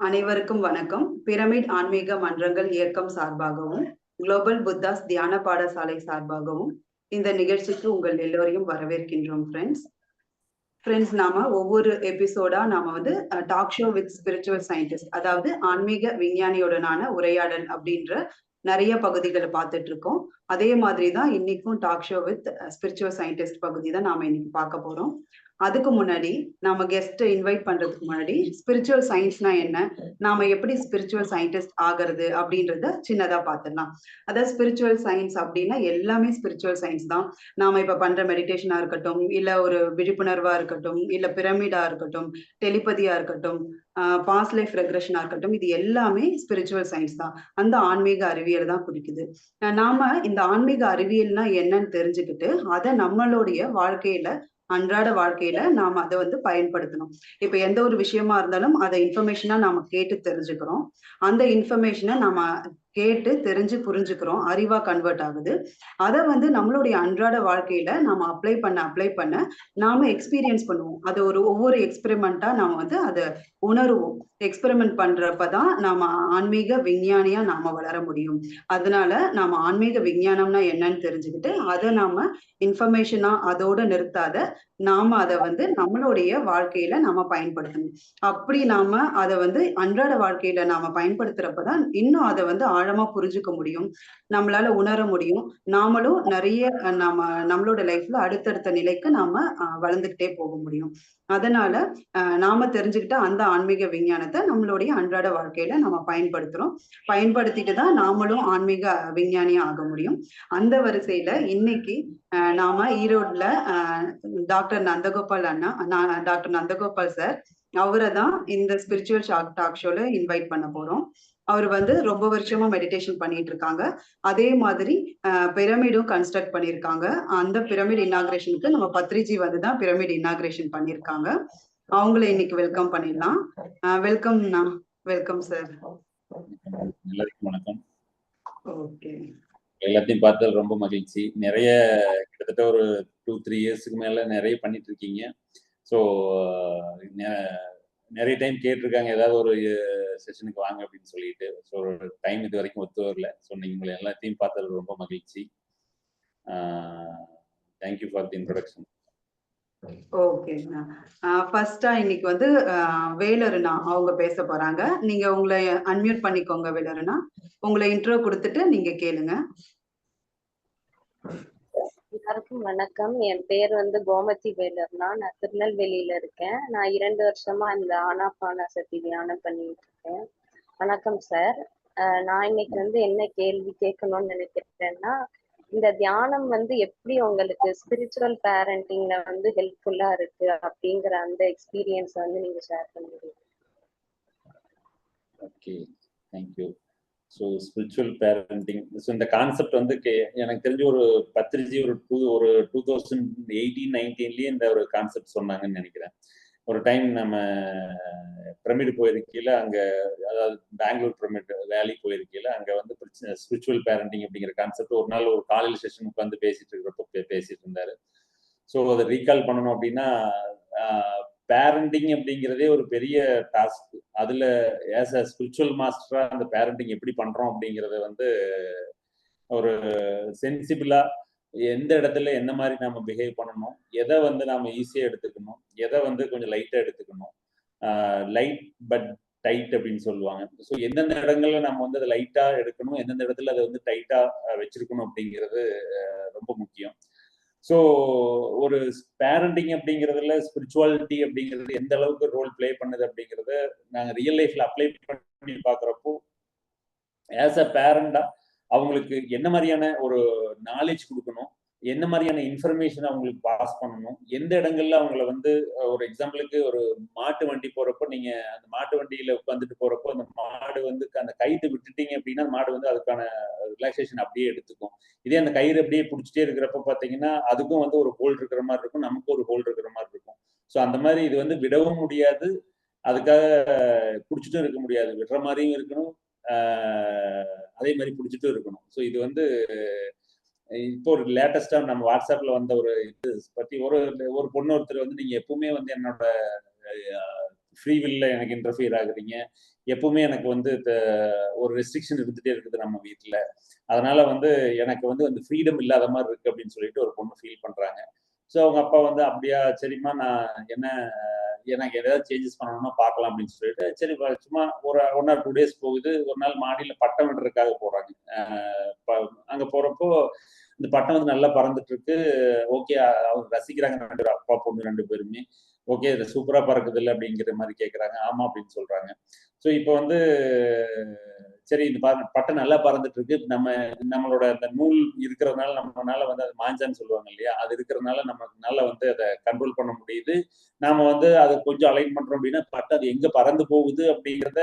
அனைவருக்கும் வணக்கம். பிரமிட் ஆன்மீக மன்றங்கள் இயக்கம் சார்பாகவும், குளோபல் புத்தாஸ் தியான பாடசாலை சார்பாகவும் இந்த நிகழ்ச்சிக்கு உங்கள் எல்லோரையும் வரவேற்கின்றோம் ஃப்ரெண்ட்ஸ். நாம ஒவ்வொரு எபிசோடா நாம வந்து talk show with spiritual scientist, அதாவது ஆன்மீக விஞ்ஞானியுடனான உரையாடல் அப்படின்ற நிறைய பகுதிகளை பார்த்துட்டு இருக்கோம். அதே மாதிரி தான் இன்னைக்கும் talk show with spiritual scientist பகுதி தான் நாம இன்னைக்கு பார்க்க போறோம். அதுக்கு முன்னாடி நாம கெஸ்ட் இன்வைட் பண்றதுக்கு முன்னாடி ஸ்பிரிச்சுவல் சயின்ஸ்னா என்ன, நாம எப்படி ஸ்பிரிச்சுவல் சயின்டிஸ்ட் ஆகிறது அப்படின்றத சின்னதா பார்த்துடலாம். அதாவது ஸ்பிரிச்சுவல் சயின்ஸ் அப்படின்னா எல்லாமே ஸ்பிரிச்சுவல் சயின்ஸ் தான். நாம இப்ப பண்ற மெடிடேஷனா இருக்கட்டும், இல்ல ஒரு விழிப்புணர்வா இருக்கட்டும், இல்ல பிரமிடா இருக்கட்டும், டெலிபதியா இருக்கட்டும், பாஸ்ட் லைஃப் ரெக்ரெஷனா இருக்கட்டும், இது எல்லாமே ஸ்பிரிச்சுவல் சயின்ஸ் தான். அந்த ஆன்மீக அறிவியல் தான் குறிக்குது. நாம இந்த ஆன்மீக அறிவியல்னா என்னன்னு தெரிஞ்சுக்கிட்டு அதை நம்மளுடைய வாழ்க்கையில அன்றாட வாழ்க்கையில நாம அதை வந்து பயன்படுத்தணும். இப்ப எந்த ஒரு விஷயமா இருந்தாலும் அதை இன்ஃபர்மேஷனா நாம கேட்டு தெரிஞ்சுக்கிறோம். அந்த இன்ஃபர்மேஷனை நாம கேட்டு தெரிஞ்சு புரிஞ்சுக்கிறோம், அறிவா கன்வெர்ட் ஆகுது. அதை வந்து நம்மளுடைய அன்றாட வாழ்க்கையில நாம அப்ளை பண்ண நாம எக்ஸ்பீரியன்ஸ் பண்ணுவோம். அதை ஒவ்வொரு எக்ஸ்பெரிமெண்டா நாம வந்து அதை உணருவோம். எக்ஸ்பெரிமெண்ட் பண்றப்பதான் நாம ஆன்மீக விஞ்ஞானியா நாம வளர முடியும். அதனால நாம ஆன்மீக விஞ்ஞானம்னா என்னன்னு தெரிஞ்சுக்கிட்டு அதை நாம இன்ஃபர்மேஷனா அதோட நிறுத்தாத நாம அதை வந்து நம்மளுடைய வாழ்க்கையில நாம பயன்படுத்தணும். அப்படி நாம அதை வந்து அன்றாட வாழ்க்கையில நாம பயன்படுத்துறப்பதான் இன்னும் அதை வந்து ஆழமா புரிஞ்சுக்க முடியும், நம்மளால உணர முடியும். நாமளும் நிறைய நம்மளோட லைஃப்ல அடுத்தடுத்த நிலைக்கு நாம வளர்ந்துகிட்டே போக முடியும். அதனால நாம தெரிஞ்சுக்கிட்ட அந்த ஆன்மீக விஞ்ஞானத்தை நம்மளுடைய அன்றாட வாழ்க்கையில நம்ம பயன்படுத்துறோம். பயன்படுத்திட்டு தான் நாமளும் ஆன்மீக விஞ்ஞானியா ஆக முடியும். அந்த வரிசையில இன்னைக்கு நாம ஈரோட்ல doctor Nandagopal doctor Nandagopal sir, அவரை தான் இந்த ஸ்பிரிச்சுவல் டாக் ஷோல இன்வைட் பண்ண போறோம். அவர் வந்து ரொம்ப வருஷமா மெடிடேஷன் பண்ணிட்டு இருக்காங்க. அதே மாதிரி பிரமிடும் கன்ஸ்ட்ரக்ட் பண்ணியிருக்காங்க. அந்த பிரமிட் இனாகிரேஷனுக்கு நம்ம பத்ரிஜி வந்து தான் பிரமிட் இனாகிரேஷன் பண்ணியிருக்காங்க. அவங்கள இன்னைக்கு வெல்கம் பண்ணிடலாம். Welcome sir. எல்லாருக்கும் வணக்கம். ஓகே, எல்லாத்தையும் பார்த்தது ரொம்ப மகிழ்ச்சி. நிறைய கிட்டத்தட்ட ஒரு 2-3 இயர்ஸ்க்கு மேல நிறைய பண்ணிட்டு இருக்கீங்க. ஸோ நிறைய டைம் கேட்டிருக்காங்க ஏதாவது ஒரு செஷனுக்கு வாங்க அப்படின்னு சொல்லிட்டு. ஸோ டைம் இது வரைக்கும் ஒத்து வரல. ஸோ நீங்க உங்களை எல்லாத்தையும் பார்த்தது ரொம்ப மகிழ்ச்சி. Thank you for the introduction. ஓகேங்க. ஃபர்ஸ்டா இன்னைக்கு வந்து வேலருணா அவங்க பேச போறாங்க. நீங்க உங்களை அன்மியூட் பண்ணிக்கோங்க வேலருணா. உங்களை இன்ட்ரோ கொடுத்துட்டு நீங்க கேளுங்க. எல்லாருக்கும் வணக்கம். என் பேர் வந்து கோமதி வேலர்னா. நான் திருநெல்வேலியில இருக்கேன். நான் 2 வருஷமா இந்த ஆனாபான சக்தி தியானம் பண்ணிட்டு இருக்கேன். வணக்கம் சார். நான் இன்னைக்கு வந்து என்ன கேள்வி கேட்கணும்னு நினைக்கிறேன்னா, இந்த தியானம் வந்து எப்படி உங்களுக்கு ஸ்பிரிச்சுவல் பேரண்டிங்ல வந்து ஹெல்ப்ஃபுல்லா இருக்கு அப்படிங்கிற அந்த எக்ஸ்பீரியன்ஸ் வந்து நீங்க ஷேர் பண்ணுவீங்க. Okay, thank you. So spiritual parenting, so இந்த கான்செப்ட் வந்து எனக்கு தெரிஞ்சு ஒரு பத்ரிஜி ஒரு 2018-19 இந்த ஒரு கான்செப்ட் சொன்னாங்கன்னு நினைக்கிறேன். ஒரு டைம் நம்ம பிரமிடு போயிருக்கையில், அங்கே அதாவது பெங்களூர் பிரமிட் வேலி போயிருக்கையில் அங்கே வந்து ஸ்பிரிச்சுவல் பேரண்டிங் அப்படிங்கிற கான்செப்ட் ஒரு நாள் ஒரு காலையில் செஷன் உட்காந்து பேசிட்டு இருக்கிறப்ப பேசிட்டு இருந்தாரு. ஸோ அதை ரீகால் பண்ணணும் அப்படின்னா, பேரண்டிங் அப்படிங்கிறதே ஒரு பெரிய டாஸ்க். அதுல ஆஸ் அ ஸ்பிரிச்சுவல் மாஸ்டரா அந்த பேரண்டிங் எப்படி பண்றோம் அப்படிங்கிறத வந்து ஒரு சென்சிபிளா எந்த இடத்துல என்ன மாதிரி நாம பிஹேவ் பண்ணணும், எதை வந்து நாம ஈஸியா எடுத்துக்கணும், எதை வந்து கொஞ்சம் லைட்டா எடுத்துக்கணும், லைட் பட் டைட் அப்படின்னு சொல்லுவாங்க. ஸோ எந்தெந்த இடங்கள்ல நம்ம வந்து அதை லைட்டா எடுக்கணும், எந்தெந்த இடத்துல அதை வந்து டைட்டா வச்சிருக்கணும் அப்படிங்கிறது ரொம்ப முக்கியம். ஸோ ஒரு பேரண்டிங் அப்படிங்கிறதுல ஸ்பிரிச்சுவாலிட்டி அப்படிங்கிறது எந்த அளவுக்கு ரோல் பிளே பண்ணுது அப்படிங்கிறத நாங்கள் ரியல் லைஃப்ல அப்ளை பண்ணி பார்க்குறப்போ, ஆஸ் அ பேரண்டா அவங்களுக்கு என்ன மாதிரியான ஒரு நாலேஜ் கொடுக்கணும், என்ன மாதிரியான இன்ஃபர்மேஷன் அவங்களுக்கு பாஸ் பண்ணணும், எந்த இடங்கள்ல அவங்கள வந்து ஒரு எக்ஸாம்பிளுக்கு ஒரு மாட்டு வண்டி போறப்போ, நீங்க அந்த மாட்டு வண்டியில உட்காந்துட்டு போறப்போ அந்த மாடு வந்து அந்த கயிறு விட்டுட்டீங்க அப்படின்னா அந்த மாடு வந்து அதுக்கான ரிலாக்ஸேஷன் அப்படியே எடுத்துக்கும். இதே அந்த கயிறு அப்படியே பிடிச்சிட்டே இருக்கிறப்ப பார்த்தீங்கன்னா அதுக்கும் வந்து ஒரு ஹோல்ட் இருக்கிற மாதிரி இருக்கும், நமக்கும் ஒரு ஹோல்ட் இருக்கிற மாதிரி இருக்கும். ஸோ அந்த மாதிரி இது வந்து விடவும் முடியாது, அதுக்காக பிடிச்சிட்டும் இருக்க முடியாது, விடுற மாதிரியும் இருக்கணும், அதே மாதிரி பிடிச்சிட்டும் இருக்கணும். ஸோ இது வந்து இப்போ ஒரு லேட்டஸ்டா நம்ம வாட்ஸ்அப்ல வந்த ஒரு இது பத்தி ஒரு பொண்ணு ஒருத்தர் வந்து, நீங்க எப்பவுமே வந்து என்னோட ஃப்ரீ வில்ல எனக்கு இன்டர்ஃபியர் ஆகுறீங்க, எப்பவுமே எனக்கு வந்து ஒரு ரெஸ்ட்ரிக்ஷன் இருந்துட்டே இருக்குது நம்ம வீட்டில். அதனால வந்து எனக்கு வந்து அந்த ஃப்ரீடம் இல்லாத மாதிரி இருக்கு அப்படின்னு சொல்லிட்டு ஒரு பொண்ணு ஃபீல் பண்றாங்க. ஸோ அவங்க அப்பா வந்து அப்படியா சரிம்மா நான் என்ன எனக்கு ஏதாவது சேஞ்சஸ் பண்ணணும்னா பார்க்கலாம் அப்படின்னு சொல்லிட்டு சரி சும்மா ஒரு 1 or 2 days போகுது. ஒரு நாள் மாடியில் பட்டம் விடுறதுக்காக போறாங்க. அங்க போறப்போ இந்த பட்டம் வந்து நல்லா பறந்துட்டு இருக்கு. ஓகே அவங்க ரசிக்கிறாங்க அப்பா பொண்ணு 2 பேருமே. ஓகே இது சூப்பரா பறக்குது இல்லை அப்படிங்கிற மாதிரி கேட்குறாங்க. ஆமா அப்படின்னு சொல்றாங்க. ஸோ இப்போ வந்து சரி இந்த பட்டம் நல்லா பறந்துட்டு இருக்கு. நம்மளோட அந்த நூல் இருக்கிறதுனால நம்மளால வந்து அது மாஞ்சான்னு சொல்லுவாங்க இல்லையா, அது இருக்கிறதுனால நம்மளால வந்து அதை கண்ட்ரோல் பண்ண முடியுது. நாம வந்து அதை கொஞ்சம் அலைன் பண்றோம் அப்படின்னா பட்டம் அது எங்க பறந்து போகுது அப்படிங்கிறத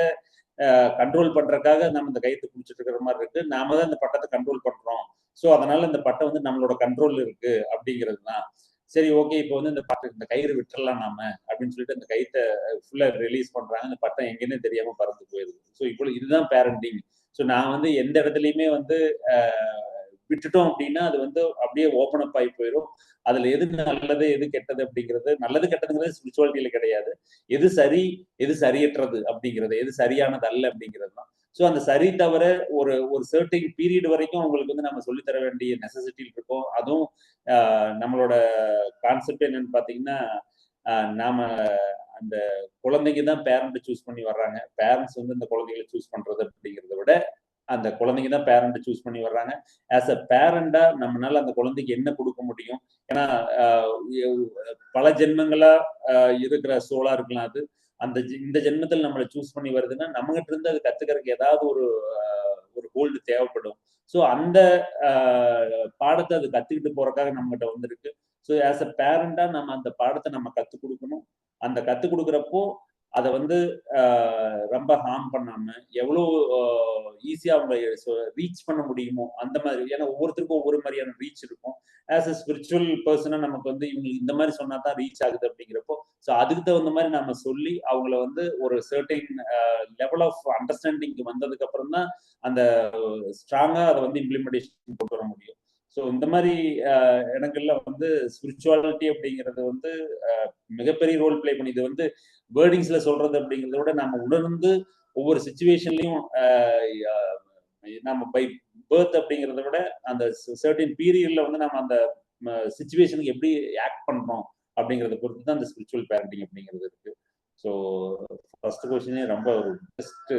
கண்ட்ரோல் பண்றதுக்காக நம்ம இந்த கயிற்று பிடிச்சிட்டு இருக்கிற மாதிரி இருக்கு. நாம தான் இந்த பட்டத்தை கண்ட்ரோல் பண்றோம். ஸோ அதனால இந்த பட்டம் வந்து நம்மளோட கண்ட்ரோல் இருக்கு அப்படிங்கிறது தான். சரி ஓகே இப்போ வந்து இந்த கயிறு விட்டுறலாம் நாம அப்படின்னு சொல்லிட்டு அந்த கயிற்றை ஃபுல்லா ரிலீஸ் பண்றாங்க. அந்த பட்டம் எங்கேன்னு தெரியாம பறந்து போயிருது. ஸோ இப்போ இதுதான் பேரண்டிங். ஸோ நான் வந்து எந்த இடத்துலையுமே வந்து விட்டுட்டோம் அப்படின்னா அது வந்து அப்படியே ஓப்பன் அப் ஆகி போயிடும். அதுல எது நல்லது எது கெட்டது அப்படிங்கிறது, நல்லது கெட்டதுங்கிறது ஸ்பிரிச்சுவாலிட்டியில கிடையாது. எது சரி எது சரியற்றது அப்படிங்கிறது, எது சரியானது அல்ல அப்படிங்கிறது தான். ஸோ அந்த சரி தவிர ஒரு சர்டைன் பீரியட் வரைக்கும் அவங்களுக்கு வந்து நம்ம சொல்லித்தர வேண்டிய நெசசிட்டி இருக்கும். அதுவும் நம்மளோட கான்செப்ட் என்னன்னு பாத்தீங்கன்னா, நாம அந்த குழந்தைங்க தான் பேரண்ட் சூஸ் பண்ணி வர்றாங்க. பேரண்ட்ஸ் வந்து இந்த குழந்தைகளை சூஸ் பண்றது அப்படிங்கிறத விட அந்த குழந்தைங்க தான் பேரண்ட் சூஸ் பண்ணி வர்றாங்க. ஆஸ் அ பேரண்டா நம்மளால அந்த குழந்தைக்கு என்ன கொடுக்க முடியும்? ஏன்னா பல ஜென்மங்களா இருக்கிற சோலா இருக்கலாம் அது. இந்த ஜென்மத்தில் நம்மளை சூஸ் பண்ணி வருதுன்னா நம்மகிட்ட இருந்து அது கத்துக்கிறதுக்கு ஏதாவது ஒரு ஹோல்டு தேவைப்படும். ஸோ அந்த பாடத்தை அது கத்துக்கிட்டு போறதுக்காக நம்மகிட்ட வந்திருக்கு. ஸோ ஆஸ் அ பேரண்டா நம்ம அந்த பாடத்தை நம்ம கத்துக் கொடுக்கணும். அந்த கத்துக் கொடுக்குறப்போ அதை வந்து ரொம்ப ஹார்ம் பண்ணாம எவ்வளோ ஈஸியா அவங்க ரீச் பண்ண முடியுமோ அந்த மாதிரி. ஏன்னா ஒவ்வொருத்தருக்கும் ஒவ்வொரு மாதிரியான ரீச் இருக்கும். ஆஸ் அ ஸ்பிரிச்சுவல் பர்சனா நமக்கு வந்து இவங்களுக்கு இந்த மாதிரி சொன்னா தான் ரீச் ஆகுது அப்படிங்கிறப்போ ஸோ அதுக்கு தகுந்த மாதிரி நம்ம சொல்லி அவங்கள வந்து ஒரு சர்டைன் லெவல் ஆஃப் அண்டர்ஸ்டாண்டிங் வந்ததுக்கு அப்புறம் தான் அந்த ஸ்ட்ராங்கா அதை வந்து இம்ப்ளிமெண்டேஷன் கொண்டு வர முடியும். ஸோ இந்த மாதிரி இடங்கள்ல வந்து ஸ்பிரிச்சுவாலிட்டி அப்படிங்கிறது வந்து மிகப்பெரிய ரோல் பிளே பண்ணி, இது வந்து வேர்டிங்ஸ்ல சொல்றது அப்படிங்கிறத விட நம்ம உணர்ந்து ஒவ்வொரு சிச்சுவேஷன்லையும் நம்ம பை பர்த் அப்படிங்கிறத விட அந்த சர்டன் பீரியட்ல வந்து நம்ம அந்த சிச்சுவேஷனுக்கு எப்படி ஆக்ட் பண்றோம் அப்படிங்கிறத பொறுத்து தான் அந்த ஸ்பிரிச்சுவல் பேரண்டிங் அப்படிங்கிறது இருக்கு. ஸோ ஃபர்ஸ்ட் கொஸ்டினே ரொம்ப ஒரு பெஸ்ட்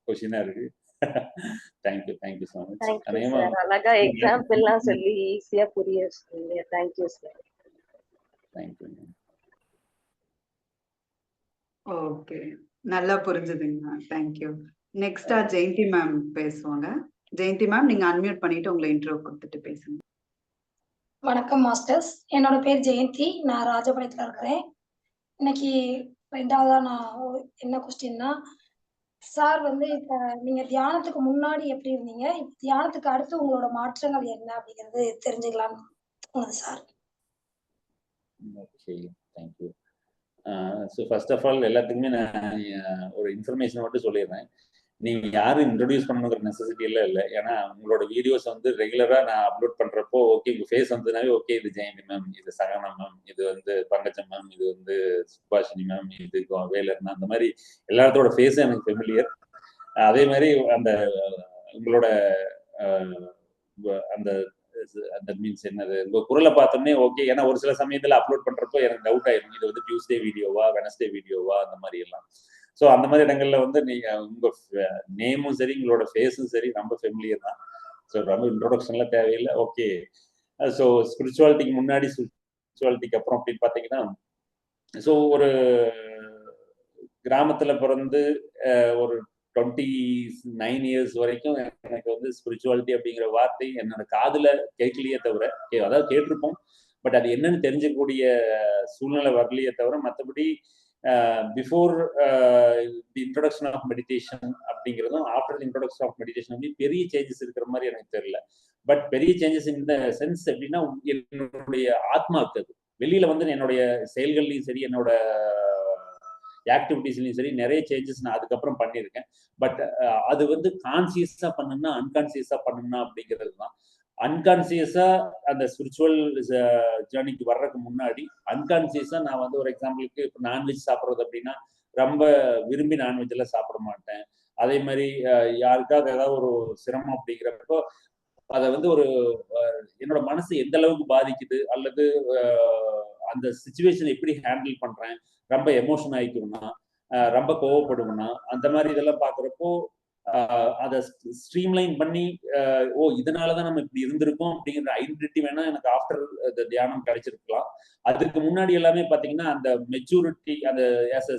கொஸ்டினா இருக்கு. Thank you so much. அழகா எக்ஸாம்பிள்லாம் சொல்லி ஈஸியா புரிய வச்சிருக்கீங்க. Thank you sir. தேங்க்யூ. ஓகே, நல்லா புரிஞ்சுதுங்க. தேங்க்யூ. நெக்ஸ்டா ஜெயந்தி மேம் பேசுவாங்க. ஜெயந்தி மேம் நீங்க அன்மியூட் பண்ணிட்டு உங்களை இன்ட்ரோ கொடுத்துட்டு பேசுங்க. வணக்கம் மாஸ்டர்ஸ், என்னோட பேர் ஜெயந்தி, நான் ராஜபாளையத்துல இருக்கிறேன். இன்னைக்கு 2வதா நான் என்ன கொஸ்டின்னா, சார் வந்து இப்ப நீங்க தியானத்துக்கு முன்னாடி எப்படி இருந்தீங்க, தியானத்துக்கு அடுத்து உங்களோட மாற்றங்கள் என்ன அப்படிங்கிறது தெரிஞ்சுக்கலாம் sir. Okay, thank you. So first of all எல்லாத்துக்குமே நான் ஒரு இன்ஃபர்மேஷன் மட்டும் சொல்லிடுறேன். நீங்க யாரும் இன்ட்ரோடியூஸ் பண்ணணுங்கிற நெசசிட்டி எல்லாம் இல்லை. ஏன்னா உங்களோட வீடியோஸ் வந்து ரெகுலரா நான் அப்லோட் பண்றப்போ ஓகே உங்க ஃபேஸ் வந்ததுனாவே ஓகே இது ஜெயந்தி மேம், இது சகனா மேம், இது வந்து பங்கஜம் மேம், இது வந்து சுபாஷினி மேம், இது வேலர்னா, அந்த மாதிரி எல்லாத்தோட ஃபேஸும் எனக்கு ஃபெமிலியர். அதே மாதிரி அந்த உங்களோட அந்த அந்த மீன்ஸ் என்னது உங்க குரலை பார்த்தோன்னே ஓகே. ஏன்னா ஒரு சில சமயத்துல அப்லோட் பண்றப்போ எனக்கு டவுட் ஆயிடும், இது வந்து டியூஸ்டே வீடியோவா வெனஸ்டே வீடியோவா அந்த மாதிரி எல்லாம். ஸோ அந்த மாதிரி இடங்கள்ல வந்து நீங்க உங்க நேமும் சரி உங்களோட ஃபேஸும் சரி ரொம்ப ஃபெமிலியர் தான். ஸோ ரொம்ப இன்ட்ரோடக்ஷன்லாம் தேவையில்லை. ஓகே, ஸோ ஸ்பிரிச்சுவாலிட்டிக்கு முன்னாடி ஸ்பிரிச்சுவாலிட்டிக்கு அப்புறம் அப்படின்னு பார்த்தீங்கன்னா, ஸோ ஒரு கிராமத்துல பிறந்து ஒரு 29 years வரைக்கும் எனக்கு வந்து ஸ்பிரிச்சுவாலிட்டி அப்படிங்கிற வார்த்தை என்னோட காதுல கேட்கலையே தவிர, அதாவது கேட்டிருப்போம், பட் அது என்னன்னு தெரிஞ்சக்கூடிய சூழ்நிலை வரலையே தவிர, மற்றபடி before the introduction of meditation அப்படிங்கிறதும் after the introduction of meditation அப்படி பெரிய சேஞ்சஸ் இருக்கிற மாதிரி எனக்கு தெரியல. பட் பெரிய சேஞ்சஸ் இந்த சென்ஸ் எப்படின்னா, என்னுடைய ஆத்மாவுக்கு அது வெளியில வந்து என்னுடைய செயல்கள்லையும் சரி என்னோட ஆக்டிவிட்டிஸ்லையும் சரி நிறைய சேஞ்சஸ் நான் அதுக்கப்புறம் பண்ணியிருக்கேன். பட் அது வந்து கான்சியஸா பண்ணணும்னா அன்கான்சியஸா பண்ணணும்னா அப்படிங்கிறது தான். அன்கான்சியஸா அந்த ஸ்பிரிச்சுவல் ஜேர்னிக்கு வர்றதுக்கு முன்னாடி அன்கான்சியஸா நான் வந்து ஒரு எக்ஸாம்பிளுக்கு இப்போ நான்வெஜ் சாப்பிட்றது அப்படின்னா ரொம்ப விரும்பி நான்வெஜ் எல்லாம் சாப்பிட மாட்டேன். அதே மாதிரி யாருக்காவது ஏதாவது ஒரு சிரமம் அப்படிங்கிறப்போ அதை வந்து ஒரு என்னோட மனசு எந்த அளவுக்கு பாதிக்குது அல்லது அந்த சுச்சுவேஷன் எப்படி ஹேண்டில் பண்றேன், ரொம்ப எமோஷன் ஆயிக்கும்னா, ரொம்ப கோவப்படுவேன்னா, அந்த மாதிரி இதெல்லாம் பாக்குறப்போ அதை ஸ்ட்ரீம்லைன் பண்ணி ஓ இதனாலதான் நம்ம இப்படி இருந்திருக்கோம் அப்படிங்கிற ஐடென்டிட்டி வேணா எனக்கு ஆஃப்டர் தியானம் கிடைச்சிருக்கலாம். அதுக்கு முன்னாடி எல்லாமே பாத்தீங்கன்னா அந்த மெச்சூரிட்டி அந்த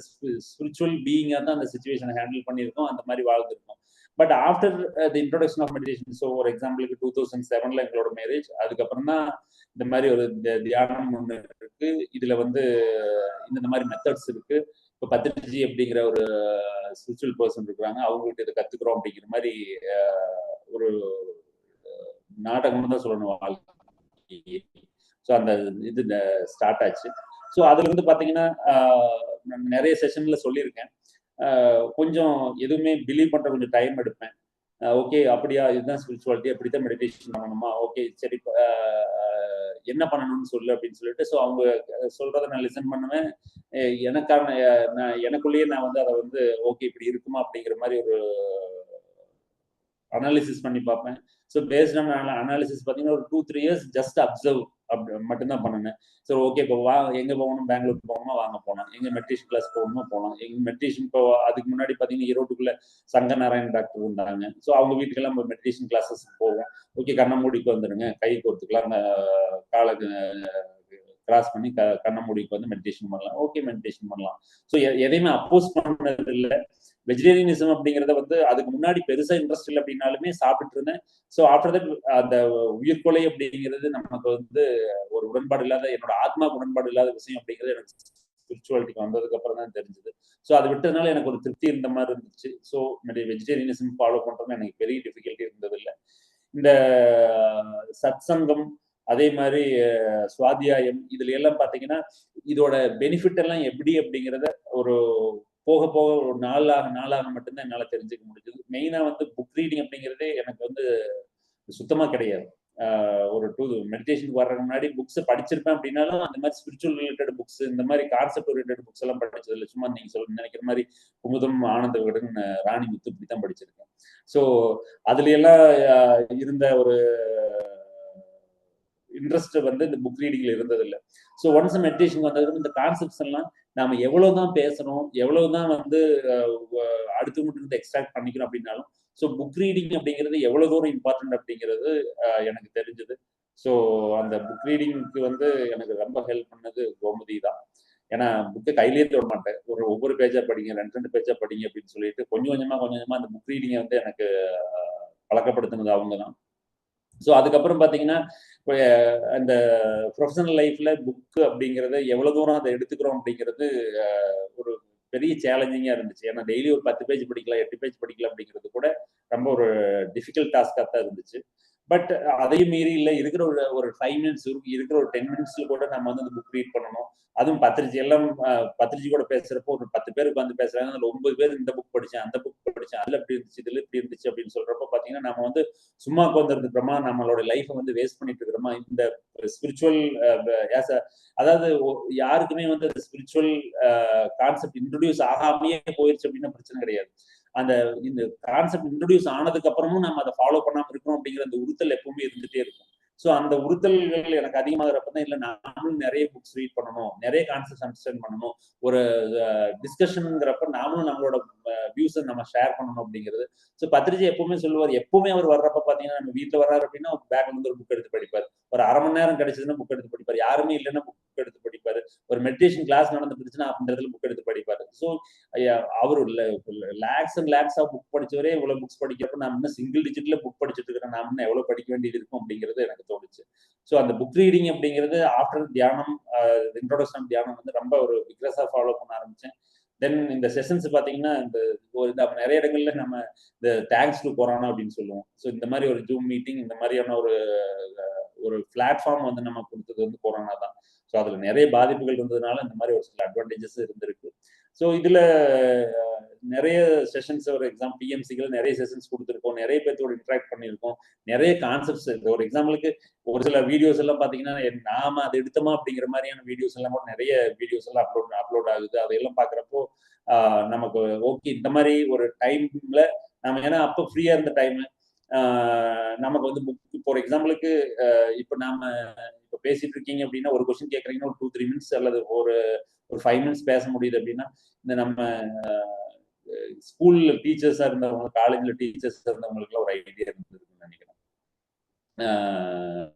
ஸ்பிரிச்சுவல் பீயிங்கா தான் அந்த சுச்சுவேஷனை ஹேண்டில் பண்ணியிருக்கோம், அந்த மாதிரி வாழ்ந்துருக்கோம். But after the introduction of meditation, so ஒரு எக்ஸாம்பிளுக்கு 2007 எங்களோட மேரேஜ், அதுக்கப்புறம் தான் இந்த மாதிரி ஒரு தியானம் ஒன்று இருக்கு, இதுல வந்து இந்த மாதிரி மெத்தட்ஸ் இருக்கு. இப்போ பத்ரிஜி அப்படிங்கிற ஒரு ஸ்பிரிச்சுவல் பர்சன் இருக்கிறாங்க, அவங்ககிட்ட இதை கத்துக்கிறோம் அப்படிங்கிற மாதிரி ஒரு நாடகம் தான் சொல்லணும் வாழ்க்கை. ஸோ அந்த இது ஸ்டார்ட் ஆச்சு. ஸோ அதுல இருந்து பாத்தீங்கன்னா நிறைய செஷன்ல சொல்லியிருக்கேன், கொஞ்சம் எதுவுமே பிலீவ் பண்ற கொஞ்சம் டைம் எடுப்பேன். ஓகே அப்படியா, இதுதான் ஸ்பிரிச்சுவாலிட்டி, அப்படித்தான் மெடிடேஷன் பண்ணணுமா, ஓகே சரி என்ன பண்ணணும்னு சொல்லு அப்படின்னு சொல்லிட்டு, ஸோ அவங்க சொல்றதை நான் லிசன் பண்ணுவேன். எனக்கான நான் எனக்குள்ளேயே நான் வந்து அதை வந்து ஓகே இப்படி இருக்குமா அப்படிங்கிற மாதிரி ஒரு அனாலிசிஸ் பண்ணி பார்ப்பேன். ஸோ பேஸ்ட் ஆன் அனாலிசிஸ் பார்த்தீங்கன்னா ஒரு 2-3 இயர்ஸ் ஜஸ்ட் அப்சர்வ் அப்படி மட்டும்தான் பண்ணினேன். ஸோ ஓகே இப்போ எங்கே போகணும், பெங்களூர் போகணுமா வாங்க போகலாம், எங்கே மெடிடேஷன் கிளாஸ் போகணுமா போகலாம். எங்கள் மெடிடேஷன் இப்போ அதுக்கு முன்னாடி பார்த்தீங்கன்னா ஈரோட்டுக்குள்ள சங்கநாராயண் டாக்டர் இருந்தாங்க. ஸோ அவங்க வீட்டுக்கெல்லாம் நம்ம மெடிடேஷன் கிளாஸஸ் போவோம். ஓகே கண்ணை மூடிக்கு வந்துடுங்க, கை கோர்த்துக்கலாம், காலை கிராஸ் பண்ணி கண்ணை மூடிக்கு வந்து மெடிடேஷன் பண்ணலாம், ஓகே மெடிடேஷன் பண்ணலாம். ஸோ எதையுமே அப்போஸ் பண்ணது இல்லை. வெஜிடேரியனிசம் அப்படிங்கிறத வந்து அதுக்கு முன்னாடி பெருசா இன்ட்ரெஸ்ட் இல்லை அப்படின்னாலுமே சாப்பிட்டு இருந்தேன். ஸோ ஆஃப்டர் தட் அந்த உயிர்கொலை அப்படிங்கிறது நமக்கு வந்து ஒரு உடன்பாடு இல்லாத, என்னோட ஆத்மாவுக்கு உடன்பாடு இல்லாத விஷயம் அப்படிங்கிறது எனக்கு ஸ்பிரிச்சுவாலிட்டிக்கு வந்ததுக்கு அப்புறம் தான் தெரிஞ்சது. ஸோ அது விட்டதுனால எனக்கு ஒரு திருப்தி இருந்த மாதிரி இருந்துச்சு. ஸோ வெஜிடேரியனிசம் ஃபாலோ பண்றது எனக்கு பெரிய டிஃபிகல்ட்டி இருந்தது இல்லை. இந்த சத் சங்கம் அதே மாதிரி சுவாத்தியாயம் இதுல எல்லாம் பாத்தீங்கன்னா இதோட பெனிஃபிட் எல்லாம் எப்படி அப்படிங்கிறத ஒரு போக போக ஒரு நாளாக மட்டும்தான் என்னால தெரிஞ்சுக்க முடிஞ்சது. மெயினா வந்து புக் ரீடிங் அப்படிங்கிறதே எனக்கு வந்து சுத்தமா கிடையாது. ஒரு மெடிடேஷனுக்கு வர்றதுக்கு முன்னாடி புக்ஸ் படிச்சிருப்பேன் அப்படின்னாலும் அந்த மாதிரி ஸ்பிரிச்சுவல் ரிலேட்டட் புக்ஸ், இந்த மாதிரி கான்செப்ட் ஓரியன்டட் புக்ஸ் எல்லாம் படிச்சது இல்லை. சும்மா நீங்க நினைக்கிற மாதிரி குமுதம், ஆனந்த விகடன், ராணி முத்து இப்படி தான் படிச்சிருக்கேன். ஸோ அதுல எல்லாம் இருந்த ஒரு இன்ட்ரெஸ்ட் வந்து இந்த புக் ரீடிங்ல இருந்தது இல்லை. ஸோ ஒன்ஸ் மெடிடேஷன் வந்ததுக்கு இந்த கான்செப்ட்ஸ் எல்லாம் நாம எவ்வளவுதான் பேசுறோம், எவ்வளவுதான் வந்து அடுத்தவங்கிட்ட இருந்து எக்ஸ்ட்ராக்ட் பண்ணிக்கிறோம் அப்படின்னாலும், ஸோ புக் ரீடிங் அப்படிங்கிறது எவ்வளவு தூரம் இம்பார்ட்டன்ட் அப்படிங்கிறது எனக்கு தெரிஞ்சது. ஸோ அந்த புக் ரீடிங்க்கு வந்து எனக்கு ரொம்ப ஹெல்ப் பண்ணது கோமதி தான். ஏன்னா புக்கை கையிலேயே தொட மாட்டேன், ஒவ்வொரு பேஜா படிங்க, 2 பேஜா படிங்க அப்படின்னு சொல்லிட்டு கொஞ்சம் கொஞ்சமா அந்த புக் ரீடிங்கை வந்து எனக்கு பழக்கப்படுத்தினது அவங்க தான். ஸோ அதுக்கப்புறம் பார்த்தீங்கன்னா இப்போ அந்த ப்ரொஃபஷனல் லைஃப்ல புக்கு அப்படிங்கிறத எவ்வளவு தூரம் அதை எடுத்துக்கிறோம் அப்படிங்கிறது ஒரு பெரிய சேலஞ்சிங்கா இருந்துச்சு. ஏன்னா டெய்லி ஒரு 10 பேஜ் படிக்கலாம், 8 பேஜ் படிக்கலாம் அப்படிங்கிறது கூட ரொம்ப ஒரு டிஃபிகல்ட் டாஸ்கா தான் இருந்துச்சு. பட் அதையும் மீறி இல்லை, இருக்கிற ஒரு 5 மினிட்ஸ் இருக்கிற ஒரு 10 மினிட்ஸ்ல கூட நம்ம வந்து அந்த புக் ரீட் பண்ணணும். அதுவும் பத்திரிஜி எல்லாம் பத்திரிஜி கூட பேசுறப்போ ஒரு 10 பேர் உட்காந்து பேசுறாங்க, அதுல 9 பேர் இந்த புக் படிச்சேன், அந்த புக் படிச்சேன், அதுல இப்படி இருந்துச்சு, இதுல இப்படி இருந்துச்சு அப்படின்னு சொல்றப்ப பாத்தீங்கன்னா நம்ம வந்து சும்மா உட்கார்ந்து இருக்கிறோமா, நம்மளோட லைஃபை வந்து வேஸ்ட் பண்ணிட்டு இருக்கிறோமா. இந்த ஸ்பிரிச்சுவல் அதாவது யாருக்குமே வந்து ஸ்பிரிச்சுவல் கான்செப்ட் இன்ட்ரோடியூஸ் ஆகாமையே போயிருச்சு அப்படின்னா பிரச்சனை கிடையாது. அந்த இந்த கான்செப்ட் இன்ட்ரோடியூஸ் ஆனதுக்கு அப்புறமும் நம்ம அதை ஃபாலோ பண்ணாம இருக்கணும் அப்படிங்கிற அந்த உறுத்தல் எப்பவுமே இருந்துட்டே இருக்கும். ஸோ அந்த உறுத்தல்கள் எனக்கு அதிகமாகிறப்பதான் இல்லை நாமளும் நிறைய புக்ஸ் ரீட் பண்ணணும், நிறைய கான்செப்ட் அண்டர்ஸ்டாண்ட் பண்ணணும், ஒரு டிஸ்கஷனுங்கிறப்ப நாமளும் நம்மளோட வியூஸை நம்ம ஷேர் பண்ணணும் அப்படிங்கிறது. ஸோ பத்திரிஜி எப்பவுமே சொல்லுவார், எப்பவுமே அவர் வர்றப்ப பார்த்தீங்கன்னா நம்ம வீட்டில் வர்றாரு அப்படின்னா பேக்ல இருந்து ஒரு புக் எடுத்து படிப்பார், ஒரு அரை மணி நேரம் கிடைச்சதுன்னா புக் எடுத்து படிப்பார், யாருமே இல்லைன்னா புக் எடுத்து படிப்பாரு, ஒரு மெடிடேஷன் கிளாஸ் நடந்துருச்சுன்னா அந்த இடத்துல புக் எடுத்து படிப்பாரு. ஸோ அவர் lakhs and lakhs of book படிச்சவரே இவ்வளவு புக்ஸ் படிக்கிறப்ப நான் இன்னும் சிங்கிள் டிஜிட்ல புக் படிச்சுட்டு இருக்கிறேன், நான் இன்னும் எவ்வளவு படிக்க வேண்டியது இருக்கும் அப்படிங்கிறது எனக்கு தோணுச்சு. ஸோ அந்த புக் ரீடிங் அப்படிங்கிறது ஆஃப்டர் தியானம், இன்ட்ரோடக்ஷன் தியானம் வந்து ரொம்ப ஒரு விக்ரஸா ஃபாலோ பண்ண ஆரம்பிச்சேன். தென் இந்த செஷன்ஸ் பாத்தீங்கன்னா இந்த நிறைய இடங்கள்ல நம்ம இந்த தேங்க்ஸ் டு கொரோனா அப்படின்னு சொல்லுவோம். ஸோ இந்த மாதிரி ஒரு ஜூம் மீட்டிங், இந்த மாதிரியான ஒரு பிளாட்ஃபார்ம் வந்து நம்ம கொடுத்தது வந்து கொரோனா தான். ஸோ அதுல நிறைய பாதிப்புகள் இருந்ததுனால இந்த மாதிரி ஒரு சில அட்வான்டேஜஸ் இருந்திருக்கு. ஸோ இதுல நிறைய செஷன்ஸ் ஒரு எக்ஸாம் பிஎம்சிகள் நிறைய செஷன்ஸ் கொடுத்துருக்கோம், நிறைய பேர்த்தோட இன்ட்ராக்ட் பண்ணியிருக்கோம், நிறைய கான்செப்ட்ஸ் இருக்கு. ஒரு எக்ஸாம்பிளுக்கு ஒரு சில வீடியோஸ் எல்லாம் பார்த்தீங்கன்னா நாம அதை எடுத்தோமா அப்படிங்கிற மாதிரியான வீடியோஸ் எல்லாம் கூட நிறைய வீடியோஸ் எல்லாம் அப்லோட் ஆகுது. அதையெல்லாம் பார்க்குறப்போ நமக்கு ஓகே இந்த மாதிரி ஒரு டைம்ல நம்ம, ஏன்னா அப்போ ஃப்ரீயா இருந்த டைம் நமக்கு வந்து புக், ஃபார் எக்ஸாம்பிளுக்கு இப்போ நாம இப்போ பேசிட்டு இருக்கீங்க அப்படின்னா ஒரு கொஸ்டின் கேட்குறீங்கன்னா ஒரு 2-3 மினிட்ஸ் அல்லது ஒரு 5 மினிட்ஸ் பேச முடியுது அப்படின்னா இந்த நம்ம ஸ்கூல்ல டீச்சர்ஸா இருந்தவங்க, காலேஜ்ல டீச்சர்ஸா இருந்தவங்களுக்கு ஒரு ஐடியா இருந்திருக்குன்னு நினைக்கிறேன்.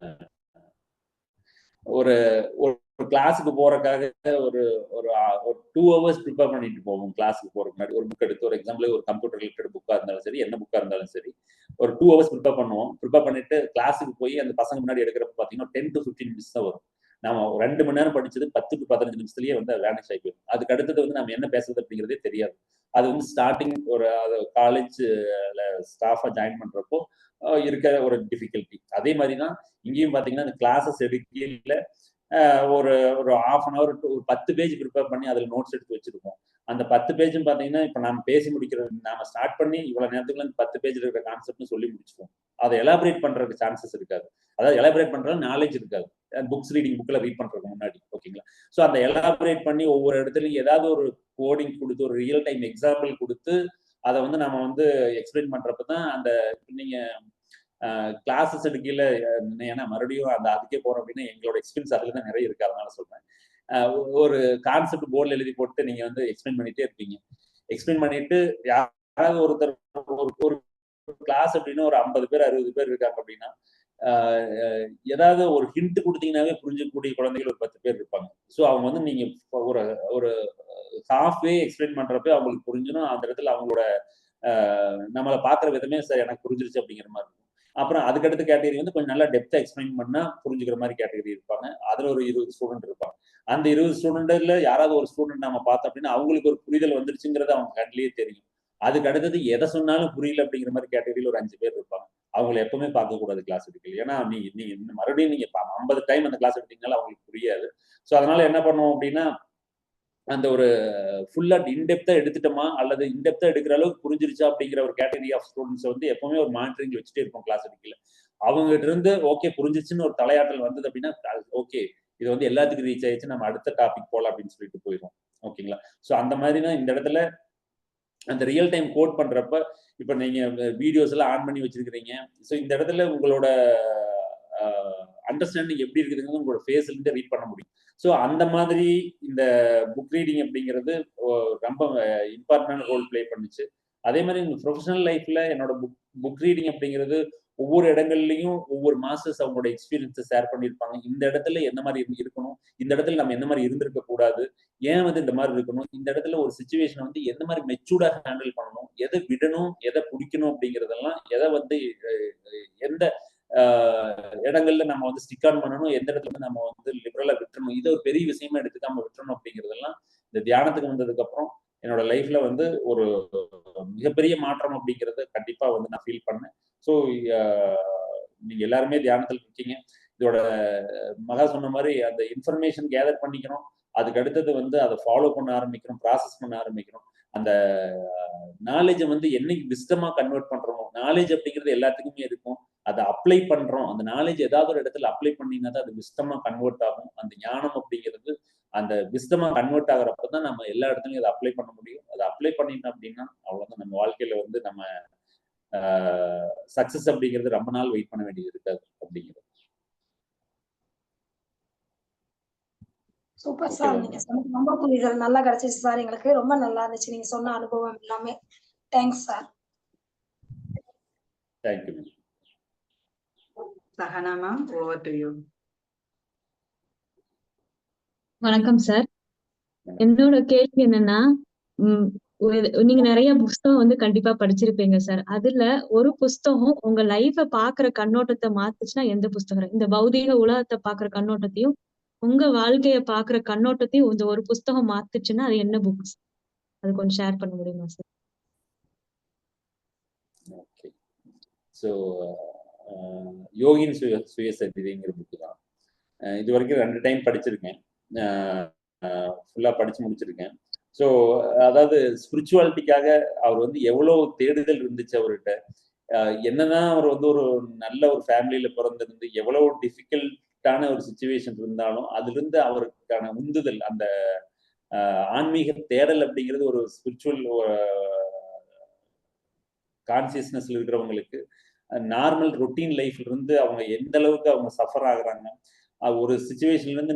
ஒரு கிளாஸுக்கு போறதுக்காக ஒரு 2 ஹவர்ஸ் ப்ரிப்பேர் பண்ணிட்டு போவோம். கிளாஸுக்கு போறதுக்கு முன்னாடி ஒரு புக் எடுத்து, ஒரு எக்ஸாம்பிள் ஒரு கம்ப்யூட்டர் ரிலேட்டட் புக்கா இருந்தாலும் சரி, என்ன புக்கா இருந்தாலும் சரி, ஒரு 2 ஹவர்ஸ் ப்ரிப்பேர் பண்ணுவோம். ப்ரிப்பேர் பண்ணிட்டு கிளாஸுக்கு போய் அந்த பசங்க முன்னாடி எடுக்கிறப்ப பார்த்தீங்கன்னா 10 to 15 மினிட்ஸ் தான் வரும். நம்ம 2 மணி நேரம் படிச்சது 10 to 15 நிமிஷத்துலயே வந்து வேனிஷ் ஆகி போயிடும். அதுக்கு அடுத்தது வந்து நம்ம என்ன பேசுறது அப்படிங்கிறதே தெரியாது. அது வந்து ஸ்டார்டிங் ஒரு காலேஜ்ல ஸ்டாஃபா ஜாயின் பண்றப்போ இருக்கிற ஒரு டிஃபிகல்ட்டி. அதே மாதிரி தான் இங்கேயும் பார்த்தீங்கன்னா இந்த கிளாஸஸ் எடுக்கல ஒரு 1/2 hour to 10 பேஜ் ப்ரிப்பேர் பண்ணி அதில் நோட்ஸ் எடுத்து வச்சிருக்கோம். அந்த 10 பேஜும் பார்த்தீங்கன்னா இப்போ நம்ம பேசி முடிக்கிறது, நாம ஸ்டார்ட் பண்ணி இவ்வளவு நேரத்துக்குள்ள அந்த 10 பேஜ் இருக்கிற கான்செப்ட்னு சொல்லி முடிச்சுப்போம். அதை எலாபரேட் பண்றதுக்கு சான்சஸ் இருக்காது. அதாவது எலாபரேட் பண்றது நாலேஜ் இருக்காது, புக்ஸ் ரீடிங் புக்ல ரீட் பண்றதுக்கு முன்னாடி. ஓகேங்களா? ஸோ அந்த எலாபரேட் பண்ணி ஒவ்வொரு இடத்துலையும் ஏதாவது ஒரு கோடிங் கொடுத்து ஒரு ரியல் டைம் எக்ஸாம்பிள் கொடுத்து அதை வந்து நம்ம வந்து எக்ஸ்பிளைன் பண்றப்ப தான் அந்த நீங்க கிளாஸஸ் எடுக்கல. ஏன்னா மறுபடியும் அந்த அதுக்கே போறோம் அப்படின்னா எங்களோட எக்ஸ்பீரியன்ஸ் அதுல தான் நிறைய இருக்கு. அதனால சொல்றேன், ஒரு கான்செப்ட் போர்டில் எழுதி போட்டு நீங்க வந்து எக்ஸ்பிளைன் பண்ணிட்டே இருப்பீங்க. எக்ஸ்பிளைன் பண்ணிட்டு யாராவது ஒருத்தர் ஒரு கிளாஸ் அப்படின்னா ஒரு 50 பேர் 60 பேர் இருக்காங்க அப்படின்னா ஏதாவது ஒரு ஹிண்ட் கொடுத்தீங்கன்னாவே புரிஞ்சக்கூடிய குழந்தைகள் ஒரு 10 பேர் இருப்பாங்க. ஸோ அவங்க வந்து நீங்க ஒரு ஹாஃப்வே எக்ஸ்பிளைன் பண்றப்ப அவங்களுக்கு புரிஞ்சிடும். அந்த இடத்துல அவங்களோட நம்மளை பாக்குற விதமே சார் எனக்கு புரிஞ்சிருச்சு அப்படிங்கிற மாதிரி இருக்கும். அப்புறம் அதுக்கடுத்த கேட்டகரி வந்து கொஞ்சம் நல்லா டெப்தா எக்ஸ்பிளைன் பண்ணா புரிஞ்சுக்கிற மாதிரி கேட்டகரி இருப்பாங்க. அதுல ஒரு 20 ஸ்டூடெண்ட் இருப்பாங்க. அந்த 20 ஸ்டூடெண்ட்ல யாராவது ஒரு ஸ்டூடெண்ட் நம்ம பார்த்தோம் அப்படின்னா அவங்களுக்கு ஒரு புரிதல் வந்துருச்சுங்கிறது அவங்க கண்ணிலேயே தெரியும். அதுக்கு அடுத்தது எதை சொன்னாலும் புரியல அப்படிங்கிற மாதிரி கேட்டகரியில் ஒரு 5 பேர் இருப்பாங்க. அவங்களை எப்பவுமே பார்க்க கூடாது கிளாஸ் எடுக்கல. ஏன்னா நீங்க மறுபடியும் நீங்க 50 டைம் அந்த கிளாஸ் எடுத்தீங்கனால அவங்களுக்கு புரியாது. ஸோ அதனால என்ன பண்ணுவோம் அப்படின்னா அந்த ஒரு ஃபுல்லா இன்டெப்தா எடுத்துட்டோமா அல்லது இன்டெப்தா எடுக்கிற அளவுக்கு புரிஞ்சிருச்சா அப்படிங்கிற ஒரு கேட்டகரி ஆஃப் ஸ்டூடெண்ட்ஸ் வந்து எப்பவுமே ஒரு மானிட்டரிங் வச்சுட்டே இருப்போம் கிளாஸ் எடுக்கல. அவங்க கிட்ட இருந்து ஓகே புரிஞ்சிச்சுன்னு ஒரு தலையாட்டல் வந்தது அப்படின்னா ஓகே இது வந்து எல்லாத்துக்கும் ரீச் ஆயிடுச்சு, நம்ம அடுத்த டாபிக் போகலாம் அப்படின்னு சொல்லிட்டு போயிடும். ஓகேங்களா? ஸோ அந்த மாதிரி தான் இந்த இடத்துல அந்த ரியல் டைம் கோட் பண்றப்ப இப்ப நீங்க வீடியோஸ் எல்லாம் ஆன் பண்ணி வச்சிருக்கிறீங்க. ஸோ இந்த இடத்துல உங்களோட அண்டர்ஸ்டாண்டிங் எப்படி இருக்குதுங்கிறது உங்களோட ஃபேஸ்ல இருந்து ரீட் பண்ண முடியும். ஸோ அந்த மாதிரி இந்த புக் ரீடிங் அப்படிங்கிறது ரொம்ப இம்பார்ட்டன்டான ரோல் பிளே பண்ணுச்சு. அதே மாதிரி இந்த ப்ரொஃபஷனல் லைஃப்ல என்னோட புக் ரீடிங் அப்படிங்கிறது ஒவ்வொரு இடங்கள்லையும் ஒவ்வொரு மாஸ்டர்ஸ் அவங்களோட எக்ஸ்பீரியன்ஸை ஷேர் பண்ணியிருப்பாங்க. இந்த இடத்துல எந்த மாதிரி இருக்கணும், இந்த இடத்துல நம்ம எந்த மாதிரி இருந்திருக்க கூடாது, ஏன் வந்து இந்த மாதிரி இருக்கணும், இந்த இடத்துல ஒரு சுச்சுவேஷனை வந்து எந்த மாதிரி மெச்சூர்டா ஹேண்டில் பண்ணணும், எதை விடணும் எதை பிடிக்கணும் அப்படிங்கிறதெல்லாம், எதை வந்து எந்த இடங்கள்ல நம்ம வந்து ஸ்டிக் ஆன் பண்ணணும், எந்த இடத்துல நம்ம வந்து லிபரலா விட்டுறணும், இதை ஒரு பெரிய விஷயமா எடுத்துக்காம விட்டுறணும் அப்படிங்கிறதெல்லாம் இந்த தியானத்துக்கு வந்ததுக்கு அப்புறம் என்னோட லைஃப்ல வந்து ஒரு மிகப்பெரிய மாற்றம் அப்படிங்கிறத கண்டிப்பா வந்து நான் ஃபீல் பண்ணேன். ஸோ நீங்க எல்லாருமே தியானத்தில் இருக்கீங்க. இதோட மகா சொன்ன மாதிரி அந்த இன்ஃபர்மேஷன் கேதர் பண்ணிக்கணும், அதுக்கு அடுத்தது வந்து அதை ஃபாலோ பண்ண ஆரம்பிக்கணும், ப்ராசஸ் பண்ண ஆரம்பிக்கணும். அந்த நாலேஜை வந்து என்னைக்கு விஸ்டமா கன்வெர்ட் பண்றோமோ, நாலேஜ் அப்படிங்கிறது எல்லாத்துக்குமே இருக்கும், அதை அப்ளை பண்றோம், அந்த நாலேஜ் ஏதாவது ஒரு இடத்துல அப்ளை பண்ணினா தான் அது விஸ்டமா கன்வெர்ட் ஆகும். அந்த ஞானம் அப்படிங்கிறது அந்த விஸ்டமா கன்வெர்ட் ஆகிறப்பதான் நம்ம எல்லா இடத்துலையும் அதை அப்ளை பண்ண முடியும். அதை அப்ளை பண்ணிட்டோம் அப்படின்னா அவ்வளவுதான், நம்ம வாழ்க்கையில வந்து நம்ம சக்சஸ் அப்படிங்கிறது ரொம்ப நாள் வெயிட் பண்ண வேண்டியது இருக்காது அப்படிங்கிறது. சூப்பர் சார், நீங்க சொன்ன ரொம்ப புரிதல் நல்லா கிடைச்சிச்சு சார். எங்களுக்கு ரொம்ப நல்லா இருந்துச்சு நீங்க சொன்ன அனுபவம் எல்லாமே. Thanks sir. Thank you. Sahana ma'am, over to you. வணக்கம் சார். என்னோட கேள்வி என்னன்னா, நீங்க நிறைய புஸ்தகம் வந்து கண்டிப்பா படிச்சிருப்பீங்க சார். அதுல ஒரு புஸ்தகம் உங்க லைஃப பாக்குற கண்ணோட்டத்தை மாத்துச்சுன்னா எந்த புஸ்தகம்? இந்த பௌதீக உலகத்தை பாக்குற கண்ணோட்டத்தையும் உங்க வாழ்க்கைய பாக்குற கண்ணோட்டத்தையும் இந்த ஒரு புஸ்தகம் மாத்துச்சுன்னா அது என்ன புக்ஸ்? அது கொஞ்சம் ஷேர் பண்ண முடியுமா சார்? ஓகே. ஸோ யோகின் சுயசரிதைங்கிற புக்கு தான். இது வரைக்கும் 2 டைம் படிச்சிருக்கேன், ஃபுல்லா படிச்சு முடிச்சிருக்கேன். ஸோ அதாவது ஸ்பிரிச்சுவாலிட்டிக்காக அவர் வந்து எவ்வளவு தேடுதல் இருந்துச்சு அவர்கிட்ட. என்னதான் அவர் வந்து ஒரு நல்ல ஒரு ஃபேமிலியில பிறந்திருந்து எவ்வளவு டிஃபிகல்ட்டான ஒரு சுச்சுவேஷன் இருந்தாலும் அதிலிருந்து அவருக்கான உந்துதல், அந்த ஆன்மீக தேடல் அப்படிங்கிறது ஒரு ஸ்பிரிச்சுவல் கான்சியஸ்னஸ்ல இருக்கிறவங்களுக்கு நார்மல் ரொட்டீன் லைஃப்ல இருந்து அவங்க எந்த அளவுக்கு அவங்க சஃபர் ஆகுறாங்க, ஒரு சுச்சுவேஷன்ல இருந்து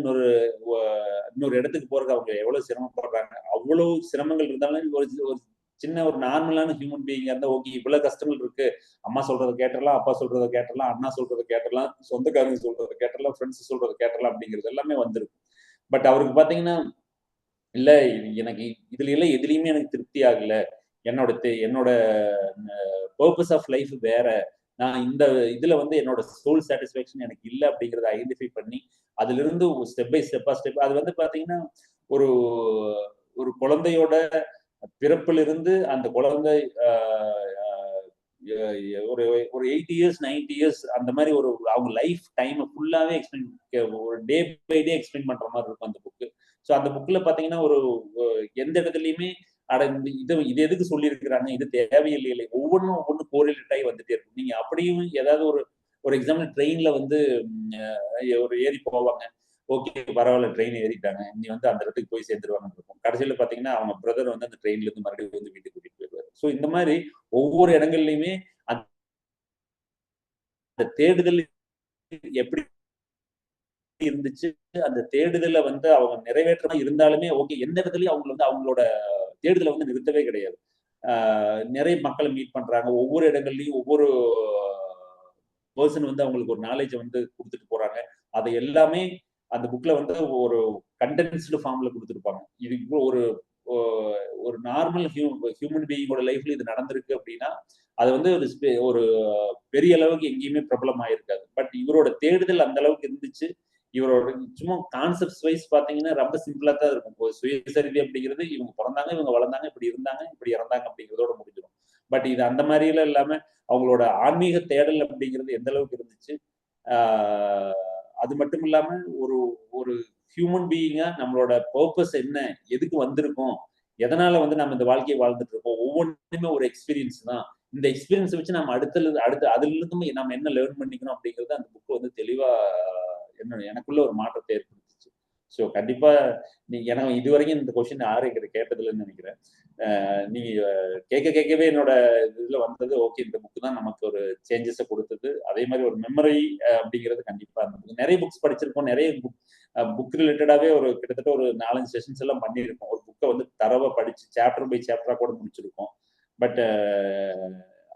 இன்னொரு இடத்துக்கு போறதுக்கு அவங்க எவ்வளவு சிரமப்படுறாங்க, அவ்வளவு சிரமங்கள் இருந்தாலும் ஒரு சின்ன ஒரு நார்மலான ஹியூமன் பீயிங்கா இருந்தா ஓகே, இவ்வளவு கஷ்டங்கள் இருக்கு, அம்மா சொல்றதை கேட்டலாம், அப்பா சொல்றதை கேட்டலாம், அண்ணா சொல்றதை கேட்டலாம், சொந்தக்காரங்க சொல்றதை கேட்டலாம், ஃப்ரெண்ட்ஸ் சொல்றதை கேட்டலாம் அப்படிங்கிறது எல்லாமே வந்திருக்கு. பட் அவருக்கு பாத்தீங்கன்னா இல்ல, எனக்கு இதுல எல்லாம் எதுலயுமே எனக்கு திருப்தி ஆகல, என்னோட பர்பஸ் ஆஃப் லைஃப் வேற, நான் இந்த இதுல வந்து என்னோட சோல் சாட்டிஸ்ஃபேக்ஷன் எனக்கு இல்லை அப்படிங்கறத ஐடென்டிஃபை பண்ணி அதுல இருந்து ஸ்டெப் பை ஸ்டெப் அது வந்து பாத்தீங்கன்னா ஒரு ஒரு குழந்தையோட பிறப்பிலிருந்து அந்த குழந்தை ஒரு ஒரு 8 இயர்ஸ் 90 இயர்ஸ் அந்த மாதிரி ஒரு அவங்க லைஃப் டைம் ஃபுல்லாவே ஒரு டே பை டே எக்ஸ்பிளைன் பண்ற மாதிரி இருக்கும் அந்த புக்கு. ஸோ அந்த புக்ல பாத்தீங்கன்னா ஒரு எந்த இடத்துலயுமே இது எதுக்கு சொல்லியிருக்கிறாங்க, இது தேவையில்லை, ஒவ்வொன்றும் கோரிலேட் ஆகி வந்துட்டே இருக்கும். நீங்க அப்படியும் ஏதாவது ஒரு எக்ஸாம்பிள் ட்ரெயின்ல வந்து ஒரு ஏறி போவாங்க, ஓகே பரவாயில்ல ட்ரெயின் ஏறிட்டாங்க, இனி வந்து அந்த இடத்துக்கு போய் சேர்ந்துருவாங்கன்னு இருக்கும். கடைசியில பாத்தீங்கன்னா அவங்க பிரதர் வந்து அந்த ட்ரெயின்ல இருந்து மறுபடியும் வந்து வீட்டுக்கு கூட்டிட்டு போயிடுவாரு. ஸோ இந்த மாதிரி ஒவ்வொரு இடங்கள்லயுமே அந்த தேடுதல் எப்படி இருந்துச்சு, அந்த தேடுதல வந்து அவங்க நிறைவேற்றமா இருந்தாலுமே ஓகே, எந்த இடத்துலயும் அவங்க வந்து அவங்களோட தேடுதலை வந்து நிறுத்தவே கிடையாது. நிறைய மக்களை மீட் பண்றாங்க, ஒவ்வொரு இடங்கள்லயும் ஒவ்வொரு பர்சன் வந்து அவங்களுக்கு ஒரு நாலேஜ் வந்து கொடுத்துட்டு போறாங்க. அதை எல்லாமே அந்த புக்ல வந்து ஒரு கண்டென்ஸ்டு ஃபார்ம்ல கொடுத்துருப்பாங்க. இது ஒரு ஒரு நார்மல் ஹியூமன் பீயிங்கோட லைஃப்ல இது நடந்திருக்கு அப்படின்னா அது வந்து ஒரு பெரிய அளவுக்கு எங்கேயுமே பிரபலம் ஆயிருக்காது. பட் இவரோட தேடுதல் அந்த அளவுக்கு இருந்துச்சு. இவரோட சும்மா கான்செப்ட்ஸ் வைஸ் பாத்தீங்கன்னா ரொம்ப சிம்பிளா தான் இருக்கும். சுயசரிதை அப்படிங்கிறது இவங்க பிறந்தாங்க, இவங்க வளர்ந்தாங்க, இப்படி இருந்தாங்க, இப்படி இறந்தாங்க அப்படிங்கிறதோட முடிஞ்சிடும். பட் இது அந்த மாதிரிலாம் இல்லாம அவங்களோட ஆன்மீக தேடல் அப்படிங்கிறது எந்த அளவுக்கு இருந்துச்சு, அது மட்டும் இல்லாம ஒரு ஒரு ஹியூமன் பீயிங்கா நம்மளோட பர்பஸ் என்ன, எதுக்கு வந்திருக்கோம், எதனால வந்து நம்ம இந்த வாழ்க்கையை வாழ்ந்துட்டு இருக்கோம், ஒவ்வொன்றுமே ஒரு எக்ஸ்பீரியன்ஸ் தான். இந்த எக்ஸ்பீரியன்ஸ் வச்சு நம்ம அடுத்து அதுல இருந்து நம்ம என்ன லேர்ன் பண்ணிக்கணும் அப்படிங்கிறது அந்த புக் வந்து தெளிவா எனக்குள்ள ஒரு மாற்றத்தை ஏற்படுத்துச்சு. ஸோ கண்டிப்பா எனக்கு இதுவரைக்கும் இந்த கொஸ்டின் யாரும் எங்கிட்ட கேட்டதில்லைன்னு நினைக்கிறேன். நீங்க கேட்கவே என்னோட இதுல வந்தது ஓகே, இந்த புக் தான் நமக்கு ஒரு சேஞ்சஸை கொடுத்தது. அதே மாதிரி ஒரு மெமரி அப்படிங்கிறது கண்டிப்பா நிறைய புக்ஸ் படிச்சிருக்கோம், நிறைய புக் ரிலேட்டடாவே ஒரு கிட்டத்தட்ட ஒரு 4-5 செஷன்ஸ் எல்லாம் பண்ணியிருக்கோம். ஒரு புக்கை வந்து தரவா படிச்சு சாப்டர் பை சாப்டரா கூட முடிச்சிருக்கோம். பட்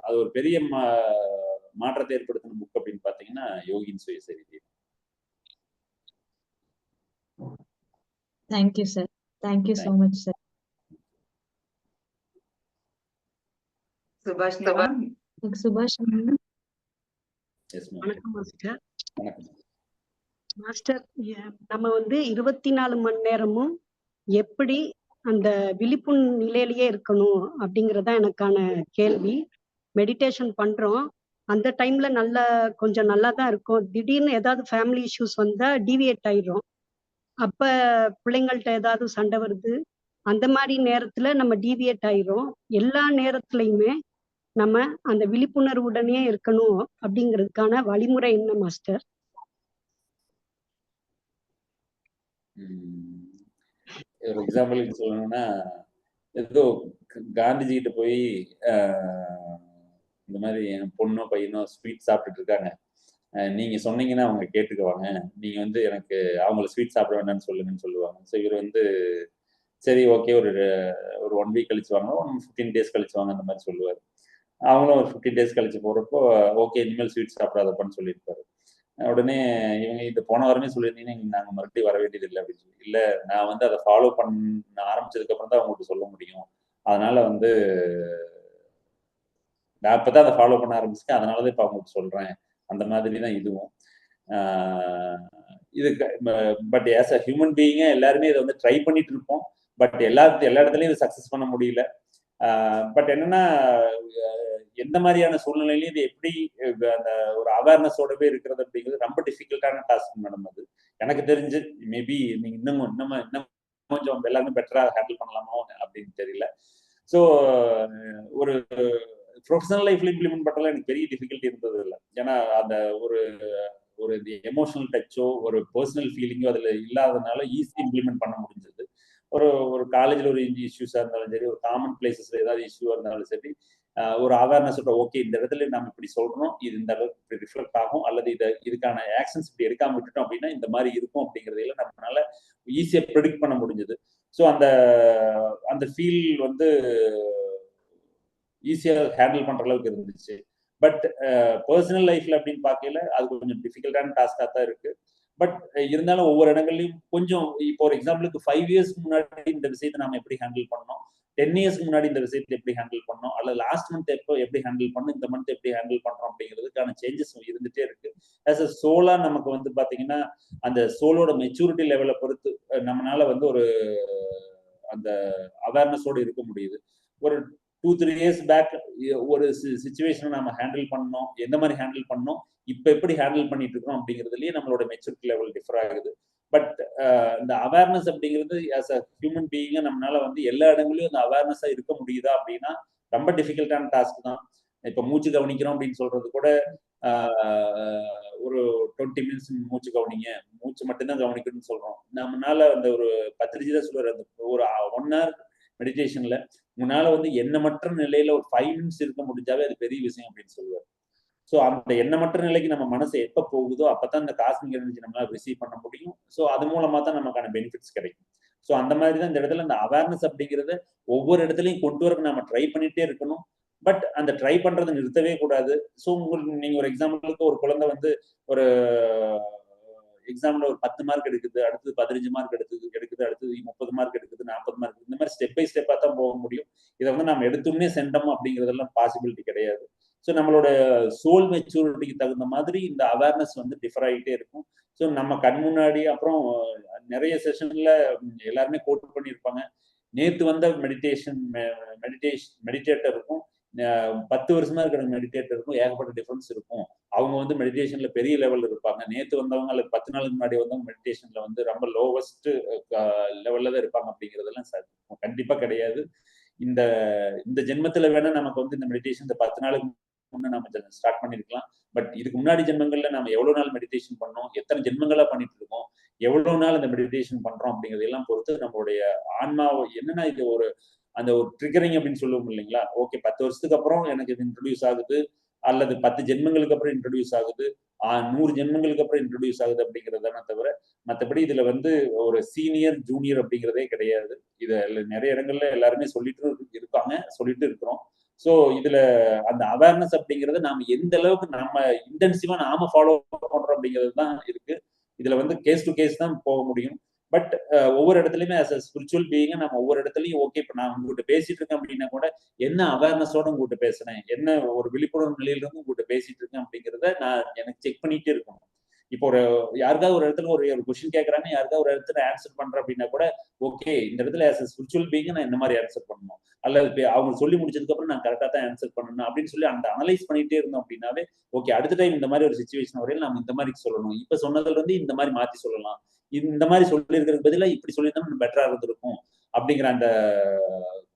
அது ஒரு பெரிய மாற்றத்தை ஏற்படுத்தின புக் அப்படின்னு பாத்தீங்கன்னா யோகியின் சுயசரிதை. Thank you, sir. Thank you so much, sir. சுபாஷ் வணக்கம் மாஸ்டர். மாஸ்டர், நம்ம வந்து 24 மணி நேரமும் எப்படி அந்த விழிப்பு நிலையிலேயே இருக்கணும் அப்படிங்கறதா எனக்கான கேள்வி. மெடிடேஷன் பண்றோம், அந்த டைம்ல கொஞ்சம் நல்லா தான் இருக்கும். திடீர்னு ஏதாவது ஃபேமிலி இஷ்யூஸ் வந்தா டீவியேட் ஆயிடும். அப்ப பிள்ளைங்கள்ட்ட ஏதாவது சண்டை வருது, அந்த மாதிரி நேரத்துல நம்ம டீவியேட் ஆயிரும். எல்லா நேரத்துலயுமே நம்ம அந்த விழிப்புணர்வுடனே இருக்கணும் அப்படிங்கிறதுக்கான வழிமுறை என்ன மாஸ்டர்? ஒரு எக்ஸாம்பிளுக்கு சொல்லணும்னா, ஏதோ காந்திஜி கிட்ட போய் இந்த மாதிரி என் பொண்ணோ பையனோ ஸ்வீட் சாப்பிட்டுட்டு இருக்காங்க, நீங்க சொன்னீங்கன்னா அவங்க கேட்டுக்குவாங்க, நீங்க வந்து எனக்கு அவங்கள ஸ்வீட் சாப்பிட வேண்டாம்னு சொல்லுங்கன்னு சொல்லுவாங்க. ஸோ இவர் வந்து சரி ஓகே, ஒரு 1 வீக் கழிச்சு வாங்க, 15 டேஸ் கழிச்சு வாங்க அந்த மாதிரி சொல்லுவார். அவங்களும் ஒரு 15 டேஸ் கழிச்சு போறப்போ ஓகே இனிமேல் ஸ்வீட் சாப்பிடாதப்பான்னு சொல்லியிருப்பாரு. உடனே இவங்க இந்த போன வாரமே சொல்லியிருந்தீங்கன்னா நாங்க மறுபடியும் வர வேண்டியது இல்லை அப்படின்னு சொல்லி, இல்ல நான் வந்து அதை ஃபாலோ பண்ண ஆரம்பிச்சதுக்கு அப்புறம் தான் அவங்களுக்கு சொல்ல முடியும், அதனால வந்து நான் இப்பதான் அதை ஃபாலோ பண்ண ஆரம்பிச்சிட்டேன், அதனாலதான் இப்ப அவங்களுக்கு சொல்றேன், அந்த மாதிரி தான் இதுவும். இது பட் ஆஸ் அ ஹியூமன் பீயிங்கா எல்லாருமே இதை வந்து ட்ரை பண்ணிட்டு இருப்போம். பட் எல்லா இடத்துலயும் இது சக்சஸ் பண்ண முடியல. பட் என்னன்னா எந்த மாதிரியான சூழ்நிலையிலும் இது எப்படி அந்த ஒரு அவேர்னஸோடவே இருக்கிறது அப்படிங்கிறது ரொம்ப டிஃபிகல்ட்டான டாஸ்க் மேடம். அது எனக்கு தெரிஞ்சு மேபி நீங்க இன்னும் கொஞ்சம் எல்லாருமே பெட்டரா ஹேண்டில் பண்ணலாமோ அப்படின்னு தெரியல. ஸோ ஒரு ப்ரொஃபஷனல் லைஃப்ல இம்ப்ளிமெண்ட் பண்றதுல எனக்கு பெரிய டிஃபிகல்ட்டி இருந்தது இல்லை. ஏன்னா அந்த ஒரு ஒரு எமோஷனல் டச்சோ ஒரு பர்சனல் ஃபீலிங்கோ அதுல இல்லாததுனால ஈஸி இம்ப்ளிமெண்ட் பண்ண முடிஞ்சது. ஒரு ஒரு காலேஜ்ல ஒரு இஷ்யூஸா இருந்தாலும் சரி, ஒரு காமன் பிளேசஸ்ல ஏதாவது இஷ்யூவா இருந்தாலும் சரி, ஒரு அவேர்னஸ் ஓகே இந்த இடத்துல நம்ம இப்படி சொல்றோம், இது இந்த அளவுக்கு இப்படி ரிஃப்ளெக்ட் ஆகும், அல்லது இதுக்கான ஆக்ஷன்ஸ் இப்படி எடுக்காம விட்டுட்டோம் அப்படின்னா இந்த மாதிரி இருக்கும் அப்படிங்கிறதையெல்லாம் நம்மளால ஈஸியா ப்ரெடிக்ட் பண்ண முடிஞ்சது. ஸோ அந்த அந்த ஃபீல் வந்து ஈஸியா ஹேண்டில் பண்ற அளவுக்கு இருந்துச்சு. பட் பர்சனல் லைஃப்ல அப்படின்னு பார்க்கல அது கொஞ்சம் டிஃபிகல்ட்டான டாஸ்கா தான் இருக்கு. பட் இருந்தாலும் ஒவ்வொரு இடங்கள்லயும் கொஞ்சம் இப்போ ஒரு எக்ஸாம்பிளுக்கு 5 இயர்ஸ்க்கு முன்னாடி இந்த விஷயத்தை நாம எப்படி ஹேண்டில் பண்ணோம், 10 இயர்ஸ்க்கு முன்னாடி இந்த விஷயத்தை எப்படி ஹேண்டில் பண்ணோம், அல்லது லாஸ்ட் மந்த் எப்போ எப்படி ஹேண்டில் பண்ணோம், இந்த மந்த் எப்படி ஹேண்டில் பண்றோம் அப்படிங்கிறதுக்கான சேஞ்சஸ் இருந்துட்டே இருக்கு. ஆஸ் அ சோலா நமக்கு வந்து பாத்தீங்கன்னா அந்த சோலோட மெச்சூரிட்டி லெவலை பொறுத்து நம்மளால வந்து ஒரு அந்த அவேர்னஸோட இருக்க முடியுது. ஒரு 2-3 இயர்ஸ் பேக் ஒரு சிச்சுவேஷனை நம்ம ஹேண்டில் பண்ணோம், எந்த மாதிரி ஹேண்டில் பண்ணோம், இப்ப எப்படி ஹேண்டில் பண்ணிட்டு இருக்கோம் அப்படிங்கிறதுலயே நம்மளோட மெச்சூரிட்டி லெவல் டிஃபர் ஆகுது. பட் இந்த அவேர்னஸ் அப்படிங்கிறது ஆஸ் அ ஹியூமன் பீயிங்க நம்மளால வந்து எல்லா இடங்களையும் அந்த அவேர்னஸா இருக்க முடியுதா அப்படின்னா ரொம்ப டிஃபிகல்ட்டான டாஸ்க் தான். இப்ப மூச்சு கவனிக்கிறோம் அப்படின்னு சொல்றது கூட ஒரு 20 மினிட்ஸ் மூச்சு கவனிங்க, மூச்சு மட்டும்தான் கவனிக்கணும்னு சொல்றோம். நம்மளால அந்த ஒரு பத்திரிஜி தான் சொல்லுவார், அந்த ஒரு 1 hour மெடிடேஷன்ல உங்களால வந்து எண்ணமற்ற நிலையில ஒரு 5 மினிட்ஸ் இருக்க முடிஞ்சாவே அது பெரிய விஷயம் அப்படின்னு சொல்லுவார். ஸோ அந்த எண்ணமற்ற நிலைக்கு நம்ம மனசு எப்போ போகுதோ அப்பதான் இந்த காஸ்மிக் எனர்ஜி நம்மளால ரிசீவ் பண்ண முடியும். ஸோ அது மூலமா தான் நமக்கான பெனிஃபிட்ஸ் கிடைக்கும். ஸோ அந்த மாதிரி தான் இந்த இடத்துல இந்த அவேர்னஸ் அப்படிங்கிறத ஒவ்வொரு இடத்துலையும் கொண்டு வரக்கு நம்ம ட்ரை பண்ணிட்டே இருக்கணும். பட் அந்த ட்ரை பண்றதை நிறுத்தவே கூடாது. ஸோ நீங்க ஒரு எக்ஸாம்பிளுக்கு ஒரு குழந்தை வந்து ஒரு எக்ஸாம்ல ஒரு 10 மார்க் எடுக்குது, அடுத்தது 15 மார்க் எடுக்குது, அடுத்தது 30 மார்க் எடுக்குது, 40 மார்க், இந்த மாதிரி ஸ்டெப் பை ஸ்டெப்பா தான் போக முடியும். இதை வந்து நம்ம எடுத்துன்னே சென்றோம் அப்படிங்கிறதெல்லாம் பாசிபிலிட்டி கிடையாது. ஸோ நம்மளோட சோல் மெச்சூரிட்டிக்கு தகுந்த மாதிரி இந்த அவேர்னஸ் வந்து டிஃபர் ஆகிட்டே இருக்கும். ஸோ நம்ம கண் முன்னாடி அப்புறம் நிறைய செஷன்ல எல்லாருமே கோட் பண்ணியிருப்பாங்க, நேத்து வந்த மெடிடேட்டருக்கும் 10 வருஷமா இருக்கிற மெடிடேட்டருக்கும் ஏகப்பட்ட டிஃபரன்ஸ் இருக்கும். அவங்க வந்து மெடிடேஷன்ல பெரிய லெவல்ல இருப்பாங்க. நேத்து வந்தவங்க அல்லது 10 நாளுக்கு முன்னாடி வந்தவங்க மெடிடேஷன்ல வந்து ரொம்ப லோவஸ்ட் லெவல்ல தான் இருப்பாங்க அப்படிங்கிறதெல்லாம் கண்டிப்பா கிடையாது. இந்த இந்த ஜென்மத்துல வேணா நமக்கு வந்து இந்த மெடிடேஷன் இந்த 10 நாளுக்கு முன்ன நம்ம ஸ்டார்ட் பண்ணிருக்கலாம். பட் இதுக்கு முன்னாடி ஜென்மங்கள்ல நம்ம எவ்வளவு நாள் மெடிடேஷன் பண்ணோம், எத்தனை ஜென்மங்களா பண்ணிட்டு இருக்கோம், எவ்வளவு நாள் இந்த மெடிடேஷன் பண்றோம் அப்படிங்கிறதெல்லாம் பொறுத்து நம்மளுடைய ஆன்மாவை என்னன்னா இது ஒரு அந்த ஒரு ட்ரிகரிங் அப்படின்னு சொல்லுவோம் இல்லைங்களா. ஓகே 10 வருஷத்துக்கு அப்புறம் எனக்கு இது இன்ட்ரடியூஸ் ஆகுது, அல்லது 10 ஜென்மங்களுக்கு அப்புறம் இன்ட்ரடியூஸ் ஆகுது, 100 ஜென்மங்களுக்கு அப்புறம் இன்ட்ரடியூஸ் ஆகுது அப்படிங்கிறதான தவிர மற்றபடி இதுல வந்து ஒரு சீனியர் ஜூனியர் அப்படிங்கிறதே கிடையாது. இதை நிறைய இடங்கள்ல எல்லாருமே சொல்லிட்டு இருக்காங்க, சொல்லிட்டு இருக்கிறோம். ஸோ இதுல அந்த அவேர்னஸ் அப்படிங்கறத நாம எந்த அளவுக்கு நம்ம இன்டென்சிவா நாம ஃபாலோ பண்றோம் அப்படிங்கிறது தான் இருக்கு. இதுல வந்து கேஸ் டு கேஸ் தான் போக முடியும். பட் ஒவ்வொரு இடத்துலயுமே ஆஸ் அ ஸ்பிரிச்சுவல் பீயிங்க நம்ம ஒவ்வொரு இடத்துலயும் ஓகே இப்ப நான் உங்ககிட்ட பேசிட்டு இருக்கேன் அப்படின்னா கூட என்ன அவேர்னஸோட உங்ககிட்ட பேசுறேன், என்ன ஒரு விழிப்புணர்வு நிலையில இருந்து உங்ககிட்ட பேசிட்டு இருக்கேன் அப்படிங்கிறத நான் எனக்கு செக் பண்ணிட்டே இருக்கணும். இப்போ ஒரு யாருக்காவது ஒரு இடத்துல ஒரு கொஸ்டின் கேட்கறாங்க, யாருக்காவது ஒரு இடத்துல ஆன்சர் பண்றேன் அப்படின்னா கூட ஓகே இந்த இடத்துல ஆஸ் அ ஸ்பிரிச்சுவல் பீயிங்க நான் இந்த மாதிரி ஆன்சர் பண்ணணும், அல்லது அவங்க சொல்லி முடிச்சதுக்கு அப்புறம் நான் கரெக்டா தான் ஆன்சர் பண்ணணும் அப்படின்னு சொல்லி அந்த அனலைஸ் பண்ணிட்டே இருந்தோம் அப்படின்னாவே ஓகே அடுத்த டைம் இந்த மாதிரி ஒரு சிச்சுவேஷன் வரையில நம்ம இந்த மாதிரி சொல்லணும், இப்ப சொன்னதுல இருந்து இந்த மாதிரி மாத்தி சொல்லலாம், இந்த மாதிரி சொல்லி இருக்கிறதுக்கு பதிலா இப்படி சொல்லியிருந்தா பெட்டரா இருந்திருக்கும் அப்படிங்கிற அந்த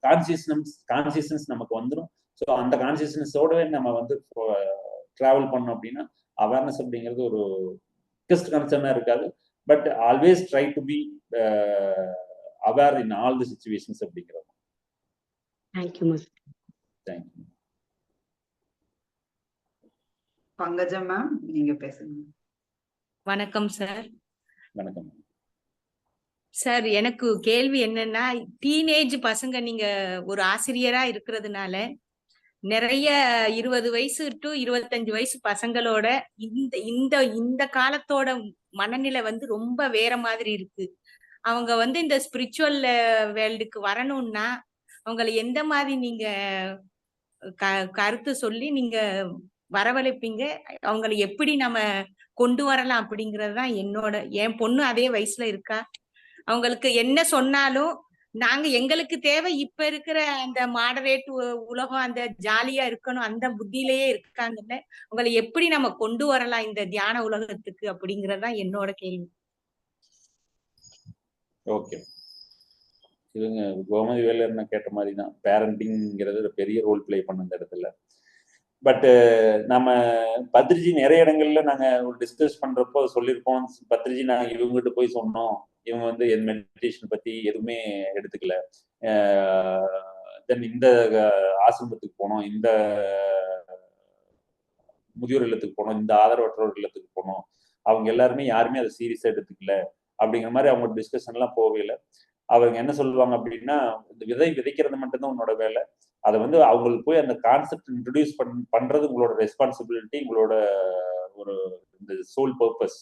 கான்சியஸ்னஸ் நமக்கு வந்துடும். ஸோ அந்த கான்சியஸ்னஸோடவே நம்ம வந்து டிராவல் பண்ணோம் அப்படின்னா அவேர்னஸ் அப்படிங்கிறது ஒரு பிக்கஸ்ட் கன்சர்னா இருக்காது. But always try to be aware in all the situations அப்படிங்கிறது. Thank you ma'am. Thank you. Pankajam ma'am நீங்க பேசுங்க. வணக்கம் சார். வணக்கம் சார், எனக்கு கேள்வி என்னன்னா, டீனேஜ் பசங்க நீங்க ஒரு ஆசிரியரா இருக்கிறதுனால நிறைய 20 வயசு டு 25 வயசு பசங்களோட இந்த இந்த இந்த காலத்தோட மனநிலை வந்து ரொம்ப வேற மாதிரி இருக்கு. அவங்க வந்து இந்த ஸ்பிரிச்சுவல் வேர்ல்டுக்கு வரணும்னா அவங்களை எந்த மாதிரி நீங்க கருத்து சொல்லி நீங்க வரவழைப்பீங்க, அவங்களை எப்படி நம்ம கொண்டு வரலாம் அப்படிங்கறதுதான் என் பொண்ணு அதே வயசுல இருக்கா. அவங்களுக்கு என்ன சொன்னாலும் நாங்க எங்களுக்கு தேவை இப்ப இருக்கிற அந்த மாடரேட் உலகம், அந்த ஜாலியா இருக்கணும் அந்த புத்தியிலேயே இருக்காங்கல்ல, உங்களை எப்படி நம்ம கொண்டு வரலாம் இந்த தியான உலகத்துக்கு அப்படிங்கறதுதான் என்னோட கேள்வி. ஓகே. இவங்க கோமதி வேலர்னு கேட்ட மாதிரி தான் பேரண்டிங்கிறது ஒரு பெரிய ரோல் பிளே பண்ண இந்த இடத்துல. பட் நம்ம பத்ரிஜி நிறைய இடங்கள்ல நாங்க ஒரு டிஸ்கஸ் பண்றப்போ சொல்லியிருப்போம், பத்ரிஜி நாங்க இவங்ககிட்ட போய் சொன்னோம், இவங்க வந்து மெடிடேஷன் பத்தி எதுவுமே எடுத்துக்கல. தென் இந்த ஆசிரமத்துக்கு போனோம், இந்த முதியோர் இல்லத்துக்கு போனோம், இந்த ஆதரவற்றோர் இல்லத்துக்கு போனோம், அவங்க எல்லாருமே யாருமே அதை சீரியஸா எடுத்துக்கல அப்படிங்கிற மாதிரி அவங்க டிஸ்கஷன் எல்லாம் போகவே இல்லை. அவங்க என்ன சொல்லுவாங்க அப்படின்னா, இந்த விதை விதைக்கிறது மட்டும்தான் உன்னோட வேலை, அதை வந்து அவங்களுக்கு போய் அந்த கான்செப்ட் இன்ட்ரடியூஸ் பண்றது உங்களோட ரெஸ்பான்சிபிலிட்டி, உங்களோட ஒரு இந்த சோல் பர்பஸ்.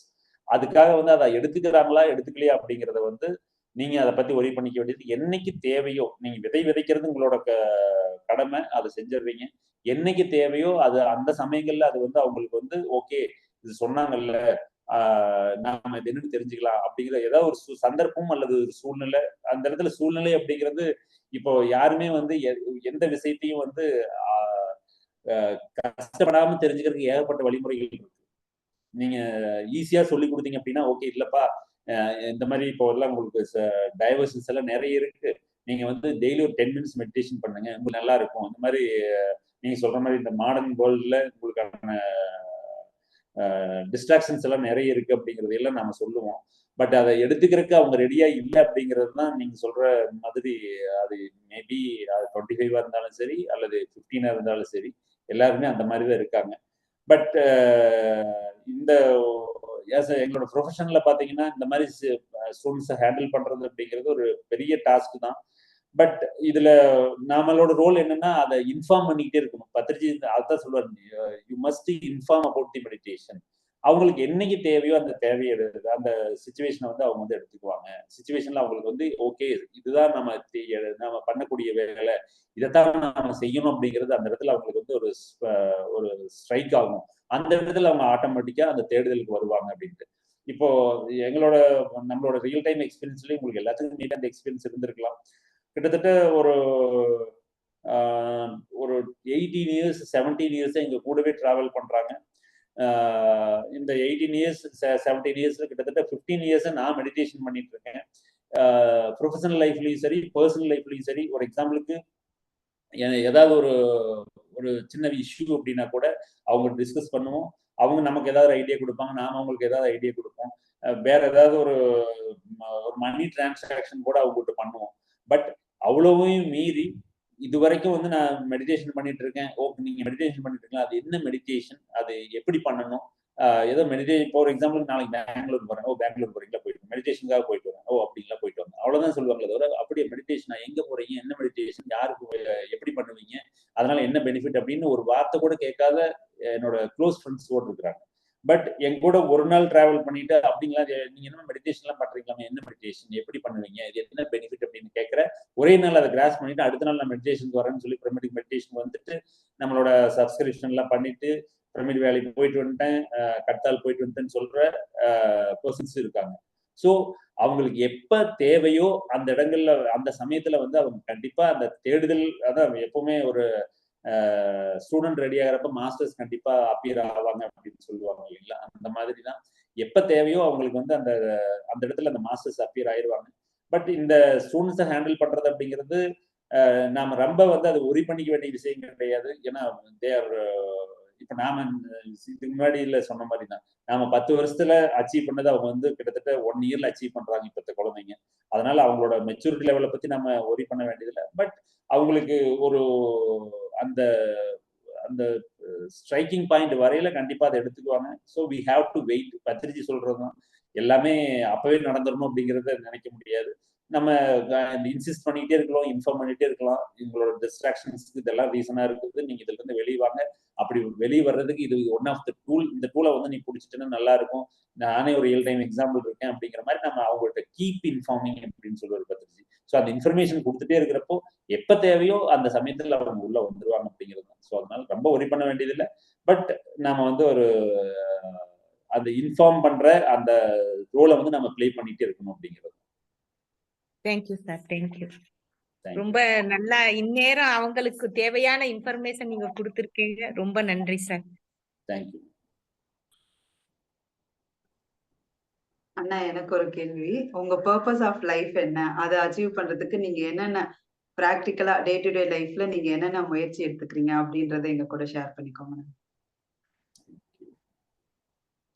அதுக்காக வந்து அதை எடுத்துக்கிறாங்களா எடுத்துக்கலையா அப்படிங்கிறத வந்து நீங்க அதை பத்தி ஒரி பண்ணிக்க வேண்டியது. என்னைக்கு தேவையோ நீங்க விதை விதைக்கிறது உங்களோட கடமை, அதை செஞ்சிடுறீங்க. என்னைக்கு தேவையோ அது அந்த சமயங்கள்ல அது வந்து அவங்களுக்கு வந்து ஓகே இது சொன்னாங்கல்ல, நாம இது என்னன்னு தெரிஞ்சுக்கலாம் அப்படிங்கிற ஏதாவது ஒரு சந்தர்ப்பம் அல்லது ஒரு சூழ்நிலை. அந்த இடத்துல சூழ்நிலை அப்படிங்கிறது இப்போ யாருமே வந்து எந்த விஷயத்தையும் வந்து கஷ்டப்படாம தெரிஞ்சுக்கிறதுக்கு ஏகப்பட்ட வழிமுறைகள் இருக்கு. நீங்க ஈஸியா சொல்லி கொடுத்தீங்க அப்படின்னா ஓகே இல்லப்பா, இந்த மாதிரி இப்போ எல்லாம் உங்களுக்கு டைவர்ஷன்ஸ் எல்லாம் நிறைய இருக்கு, நீங்க வந்து டெய்லி ஒரு 10 minutes மெடிடேஷன் பண்ணுங்க, உங்களுக்கு நல்லா இருக்கும். இந்த மாதிரி நீங்க சொல்ற மாதிரி இந்த மாடர்ன் வேர்ல்ட்ல உங்களுக்கான டிஸ்ட்ராக்ஷன்ஸ் எல்லாம் நிறைய இருக்கு அப்படிங்கறது எல்லாம் நாம சொல்லுவோம். பட் அதை எடுத்துக்கிறதுக்கு அவங்க ரெடியா இல்லை அப்படிங்கிறது தான் நீங்க சொல்ற மாதிரி. அது மேபி அது 25 இருந்தாலும் சரி அல்லது 15 இருந்தாலும் சரி, எல்லாருமே அந்த மாதிரி தான் இருக்காங்க. பட் இந்த எங்களோட ப்ரொஃபஷன்ல பாத்தீங்கன்னா இந்த மாதிரி ஸ்டூடெண்ட்ஸை ஹேண்டில் பண்றது அப்படிங்கிறது ஒரு பெரிய டாஸ்க் தான். பட் இதுல நம்மளோட ரோல் என்னன்னா அதை இன்ஃபார்ம் பண்ணிக்கிட்டே இருக்கணும். பத்ரிஜி அதான் சொல்லுவாரு, you must inform about the meditation. அவங்களுக்கு என்னைக்கு தேவையோ அந்த தேவையை அந்த சுச்சுவேஷனை வந்து அவங்க வந்து எடுத்துக்குவாங்க. சுச்சுவேஷன்ல அவங்களுக்கு வந்து ஓகே இதுதான் நம்ம பண்ணக்கூடிய வேலை, இதைத்தான் நம்ம செய்யணும் அப்படிங்கிறது அந்த இடத்துல அவங்களுக்கு வந்து ஒரு ஸ்ட்ரைக் ஆகும். அந்த இடத்துல அவங்க ஆட்டோமேட்டிக்கா அந்த தேடுதலுக்கு வருவாங்க அப்படின்ட்டு. இப்போ நம்மளோட ரியல் டைம் எக்ஸ்பீரியன்ஸ்லயும் உங்களுக்கு எல்லாத்துக்கும் அந்த எக்ஸ்பீரியன்ஸ் இருந்திருக்கலாம். கிட்டத்தட்ட ஒரு 18 years 17 years எங்க கூடவே டிராவல் பண்றாங்க. இந்த 18 years 17 yearsல கிட்டத்தட்ட 15 years நான் மெடிடேஷன் பண்ணிட்டு இருக்கேன். ப்ரொஃபஷனல் லைஃப்லயும் சரி பர்சனல் லைஃப்லயும் சரி. ஒரு எக்ஸாம்பிளுக்கு ஏதாவது ஒரு சின்ன இஷ்யூ அப்படின்னா கூட அவங்க டிஸ்கஸ் பண்ணுவோம். அவங்க நமக்கு ஏதாவது ஐடியா கொடுப்பாங்க, நாம அவங்களுக்கு ஏதாவது ஐடியா கொடுப்போம். வேற ஏதாவது ஒரு மணி டிரான்சாக்ஷன் கூட அவங்ககிட்ட பண்ணுவோம். பட் அவ்வளவையும் மீறி இது வரைக்கும் வந்து நான் மெடிடேஷன் பண்ணிட்டு இருக்கேன். ஓகே நீங்க மெடிடேஷன் பண்ணிட்டு இருக்கீங்க, அது என்ன மெடிடேஷன், அது எப்படி பண்ணணும், ஏதோ மெடிடேஷன் இப்போ ஒரு எக்ஸாம்பிள் நாளைக்கு பெங்களூர் போறேன், பெங்களூர் போறீங்களா, போயிட்டு மெடிடேஷனுக்காக போயிட்டு வரேன், அப்படிங்களா போயிட்டு வரேன், அவ்வளவுதான் சொல்லுவாங்களே தவிர அப்படியே மெடிடேஷன் எங்க போறீங்க, என்ன மெடிடேஷன், யாருக்கு எப்படி பண்ணுவீங்க, அதனால என்ன பெனிஃபிட் அப்படின்னு ஒரு வார்த்தை கூட கேட்காத என்னோட க்ளோஸ் ஃப்ரெண்ட்ஸ் கூட இருக்கிறாங்க. பட் என் கூட ஒரு நாள் டிராவல் பண்ணிட்டு அப்படிங்களா நீங்க என்ன மெடிடேஷன் எல்லாம் பண்றீங்களா, என்ன மெடிடேஷன் எப்படி பண்ணுவீங்க, இது என்ன பெனிஃபிட் அப்படின்னு கேட்கிற ஒரே நாள் அதை கிராஸ் பண்ணிட்டு அடுத்த நாள் நான் மெடிடேஷனுக்கு வரேன்னு சொல்லி பிரமிடிக் மெடிடேஷன் வந்துட்டு நம்மளோட சப்ஸ்கிரிப்ஷன் எல்லாம் பண்ணிட்டு பிரமிட் வேலைக்கு போயிட்டு வந்துட்டேன், கட்டால் போயிட்டு வந்துட்டேன்னு சொல்ற பர்சன்ஸ் இருக்காங்க. ஸோ அவங்களுக்கு எப்ப தேவையோ அந்த இடங்கள்ல அந்த சமயத்துல வந்து அவங்க கண்டிப்பா அந்த தேடுதல், அதான் எப்பவுமே ஒரு ஸ்டூடெண்ட் ரெடி ஆகிறப்ப மாஸ்டர்ஸ் கண்டிப்பா அப்பியர் ஆவாங்க அப்படின்னு சொல்லுவாங்க இல்லைங்களா. அந்த மாதிரி தான் எப்ப தேவையோ அவங்களுக்கு வந்து அந்த இடத்துல அந்த மாஸ்டர்ஸ் அப்பியர் ஆயிடுவாங்க. பட் இந்த ஸ்டூடெண்ட்ஸை ஹேண்டில் பண்றது அப்படிங்கிறது நாம ரொம்ப வந்து அது ஒரி பண்ணிக்க வேண்டிய விஷயம் கிடையாது. ஏன்னா தேர் இப்ப நாம இதுக்கு முன்னாடி இல்ல சொன்ன மாதிரி தான் நாம 10 வருஷத்துல அச்சீவ் பண்ணதை அவங்க வந்து கிட்டத்தட்ட 1 yearல அச்சீவ் பண்றாங்க இப்ப குழந்தைங்க. அதனால அவங்களோட மெச்சூரிட்டி லெவலை பத்தி நம்ம ஒரி பண்ண வேண்டியதில்லை. பட் அவங்களுக்கு ஒரு அந்த அந்த ஸ்ட்ரைக்கிங் பாயிண்ட் வரையில கண்டிப்பா அதை எடுத்துக்குவாங்க. So we have to wait. Badriji சொல்றதுதான் எல்லாமே அப்பவே நடந்துடணும் அப்படிங்கறத நினைக்க முடியாது. நம்ம இன்சிஸ்ட் பண்ணிக்கிட்டே இருக்கலாம், இன்ஃபார்ம் பண்ணிட்டே இருக்கலாம். உங்களோட டிஸ்ட்ராக்ஷன்ஸ்க்கு இதெல்லாம் ரீசனா இருக்குது, நீங்க இதுல இருந்து வெளியே வாங்க. அப்படி வெளியே வர்றதுக்கு இது ஒன் ஆஃப் த டூல். இந்த டூலை வந்து நீ பிடிச்சிட்டுன்னா நல்லா இருக்கும், நானே ஒரு ரியல் டைம் எக்ஸாம்பிள் இருக்கேன் அப்படிங்கிற மாதிரி நம்ம அவங்கள்ட்ட கீப் இன்ஃபார்மிங் அப்படின்னு சொல்லுவார் பத்ரிஜி. ஸோ அந்த இன்ஃபர்மேஷன் கொடுத்துட்டே இருக்கிறப்போ எப்ப தேவையோ அந்த சமயத்துல அவங்க உள்ள வந்துருவாங்க அப்படிங்கிறது. ஸோ அதனால ரொம்ப ஒரி பண்ண வேண்டியதில்லை. பட் நாம வந்து அந்த இன்ஃபார்ம் பண்ற அந்த ரோலை வந்து நம்ம பிளே பண்ணிட்டே இருக்கணும் அப்படிங்கிறது. Thank you sir, thank you. ரொம்ப நல்லா இந்நேரம் அவங்களுக்கு தேவையான இன்ஃபர்மேஷன் நீங்க கொடுத்திருக்கீங்க. ரொம்ப நன்றி சார். தேங்க்யூ. அண்ணா எனக்கு ஒரு கேள்வி. உங்க பர்பஸ் ஆஃப் லைஃப் என்ன? அதை அச்சீவ் பண்றதுக்கு நீங்க என்னென்ன பிராக்டிக்கலா டே டு டே லைஃப்ல நீங்க என்னென்ன முயற்சி எடுத்துக்கிறீங்க அப்படின்றத எங்க கூட ஷேர் பண்ணிக்கோங்க.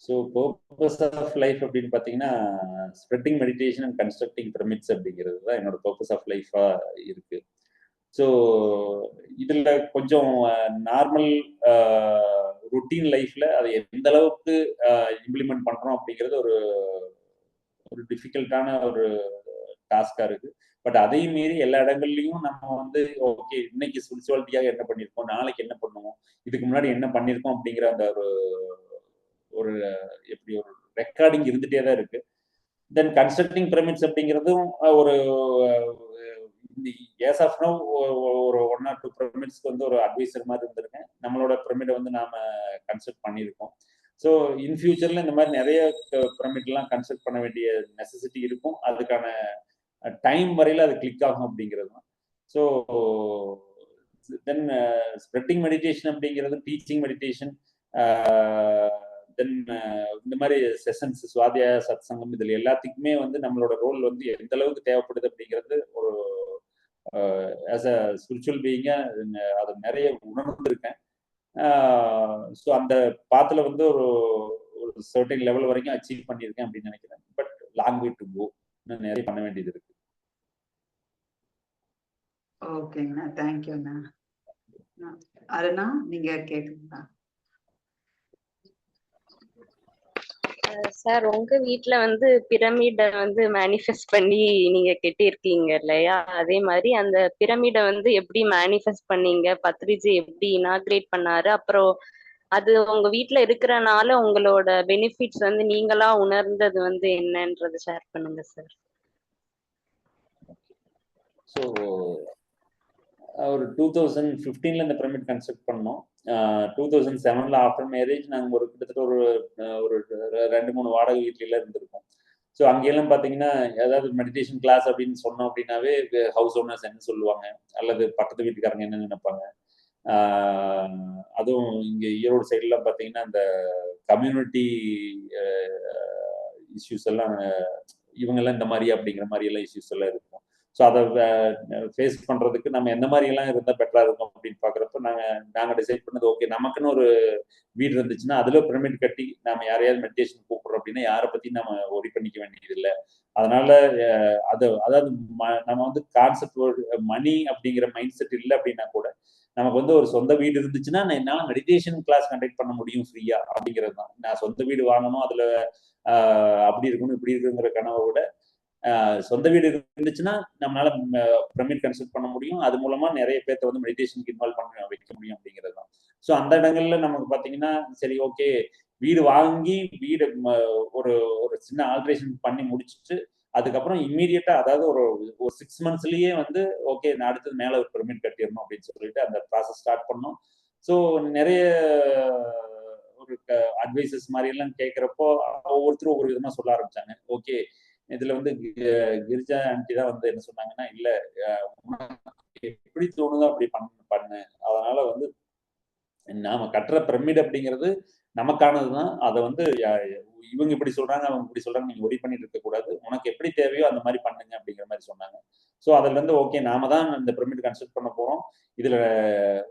ஸோ பர்பஸ் ஆஃப் லைஃப் அப்படின்னு பார்த்தீங்கன்னா spreading meditation and constructing pyramids அப்படிங்கிறது தான் என்னோட பர்பஸ் ஆஃப் லைஃபாக இருக்கு. ஸோ இதில் கொஞ்சம் நார்மல் ருட்டீன் லைஃப்ல அதை எந்த அளவுக்கு இம்ப்ளிமெண்ட் பண்றோம் அப்படிங்கிறது ஒரு டிஃபிகல்ட்டான ஒரு டாஸ்கா இருக்கு. பட் அதையும் மீறி எல்லா இடங்கள்லயும் நம்ம வந்து ஓகே இன்னைக்கு ஸ்பிரிச்சுவாலிட்டியாக என்ன பண்ணியிருக்கோம், நாளைக்கு என்ன பண்ணுவோம், இதுக்கு முன்னாடி என்ன பண்ணியிருக்கோம் அப்படிங்கிற அந்த ஒரு எப்படி ஒரு ரெக்கார்டிங் இருந்துட்டே தான் இருக்கு. தென் கன்ஸ்ட்ரக்டிங் பிரமிட்ஸ் அப்படிங்கிறதும் ஒரு ஏஸ் ஆஃப் நவ் ஒரு 1 or 2 பிரமிட்ஸ்க்கு வந்து ஒரு அட்வைசர் மாதிரி இருந்திருக்கேன். நம்மளோட பிரமிடை வந்து நாம கன்ஸ்ட்ரக்ட் பண்ணியிருக்கோம். ஸோ இன் ஃபியூச்சர்ல இந்த மாதிரி நிறைய பிரமிட்லாம் கன்ஸ்ட்ரக்ட் பண்ண வேண்டிய நெசசிட்டி இருக்கும். அதுக்கான டைம் வரையில அது கிளிக் ஆகும் அப்படிங்கிறது தான். ஸோ தென் ஸ்ப்ரெட்டிங் மெடிடேஷன் அப்படிங்கிறது டீச்சிங் மெடிடேஷன், தென் இந்த மாதிரி செஷன்ஸ் சுவாத்தியாய சத் சங்கம் இதில் எல்லாத்துக்குமே வந்து நம்மளோட ரோல் வந்து எந்த அளவுக்கு தேவைப்படுது அப்படிங்கிறது ஒரு ஆஸ் அ ஸ்பிரிச்சுவல் பீயிங்கா அதை நிறைய உணர்ந்திருக்கேன். ஸோ அந்த பாத்துல வந்து ஒரு சர்டன் லெவல் வரைக்கும் அச்சீவ் பண்ணியிருக்கேன் அப்படின்னு நினைக்கிறேன். But long way to go, இன்னும் நிறைய பண்ண வேண்டியது இருக்கு. ஓகேங்கண்ணா, தேங்க்யூண்ணா. அருணா நீங்க கேக்குறீங்களா? சார் உங்க வீட்ல வந்து பிரமிட வந்து மேனிஃபெஸ்ட் பண்ணி நீங்க கெட்டியிருக்கீங்க இல்லையா? அதே மாதிரி அந்த பிரமிட வந்து எப்படி மேனிஃபெஸ்ட் பண்ணீங்க? பத்ரிஜி எப்படி இனாகிரேட் பண்ணாரு? அப்புறம் அது உங்க வீட்ல இருக்கிறனால உங்களோட பெனிஃபிட்ஸ் வந்து நீங்களா உணர்ந்தது வந்து என்னன்றது ஷேர் பண்ணுங்க சார். ஸோ ஒரு 2015 இந்த பிரமிட் கன்ஸ்ட்ரக்ட் பண்ணோம். 2007 ஆஃப்டர் மேரேஜ் நாங்கள் ஒரு கிட்டத்தட்ட ஒரு 2-3 வாடகை வீட்ல இருந்திருக்கோம். ஸோ அங்கெல்லாம் பார்த்தீங்கன்னா ஏதாவது மெடிடேஷன் கிளாஸ் அப்படின்னு சொன்னோம் அப்படின்னாவே ஹவுஸ் ஓனர்ஸ் என்ன சொல்லுவாங்க, அல்லது பக்கத்து வீட்டுக்காரங்க என்ன நினைப்பாங்க. அதுவும் இங்கே ஈரோடு சைட்லாம் பார்த்தீங்கன்னா இந்த கம்யூனிட்டி இஷ்யூஸ் எல்லாம் இவங்கெல்லாம் இந்த மாதிரி அப்படிங்கிற மாதிரி எல்லாம் இஷ்யூஸ் எல்லாம் இருக்கும். ஸோ அதை ஃபேஸ் பண்ணுறதுக்கு நம்ம எந்த மாதிரி எல்லாம் இருந்தால் பெட்டராக இருக்கும் அப்படின்னு பார்க்குறப்ப நாங்கள் டிசைட் பண்ணது ஓகே நமக்குன்னு ஒரு வீடு இருந்துச்சுன்னா அதில் பிரமிட் கட்டி நம்ம யாரையாவது மெடிடேஷன் கூப்பிட்றோம் அப்படின்னா யாரை பற்றி நம்ம ஒரி பண்ணிக்க வேண்டியது இல்லை. அதனால அதாவது நம்ம வந்து கான்செப்ட் மணி அப்படிங்கிற மைண்ட் செட் இல்லை அப்படின்னா கூட நமக்கு வந்து ஒரு சொந்த வீடு இருந்துச்சுன்னா என்னால் மெடிடேஷன் கிளாஸ் கண்டக்ட் பண்ண முடியும் ஃப்ரீயா அப்படிங்கிறது தான். நான் சொந்த வீடு வாங்கணும், அதில் அப்படி இருக்கணும் இப்படி இருக்குங்கிற கனவை விட சொந்த வீடு இருந்துச்சுன்னா நம்மளால பிரமிட் கன்சல்ட் பண்ண முடியும், அது மூலமா நிறைய பேர்த்த வந்து மெடிடேஷனுக்கு இன்வால்வ் பண்ண வைக்க முடியும் அப்படிங்கிறது தான். ஸோ அந்த இடங்கள்ல நமக்கு பார்த்தீங்கன்னா சரி ஓகே வீடு வாங்கி வீடு ஒரு சின்ன ஆல்ட்ரேஷன் பண்ணி முடிச்சுட்டு அதுக்கப்புறம் இம்மீடியட்டா அதாவது ஒரு 6 monthsலயே வந்து ஓகே நான் அடுத்தது மேல ஒரு பிரமிட் கட்டிடணும் அப்படின்னு சொல்லிட்டு அந்த ப்ராசஸ் ஸ்டார்ட் பண்ணோம். ஸோ நிறைய ஒரு அட்வைசஸ் மாதிரி எல்லாம் கேட்கிறப்போ ஒவ்வொருத்தரும் ஒவ்வொரு விதமா சொல்ல ஆரம்பிச்சாங்க. ஓகே இதுல வந்து கிரிஜா ஆண்டி தான் வந்து என்ன சொன்னாங்கன்னா இல்ல எப்படி தோணுதோ அப்படி பண்ணு அதனால வந்து நாம கட்டுற பிரமிட் அப்படிங்கிறது நமக்கானதுதான். அதை வந்து இவங்க இப்படி சொல்றாங்க அவங்க இப்படி சொல்றாங்க நீங்க ஒரி பண்ணிட்டு இருக்க கூடாது, உனக்கு எப்படி தேவையோ அந்த மாதிரி பண்ணுங்க அப்படிங்கிற மாதிரி சொன்னாங்க. ஸோ அதுல இருந்து ஓகே நாம தான் இந்த பிரமிட் கன்ஸ்ட்ரக்ட் பண்ண போறோம், இதுல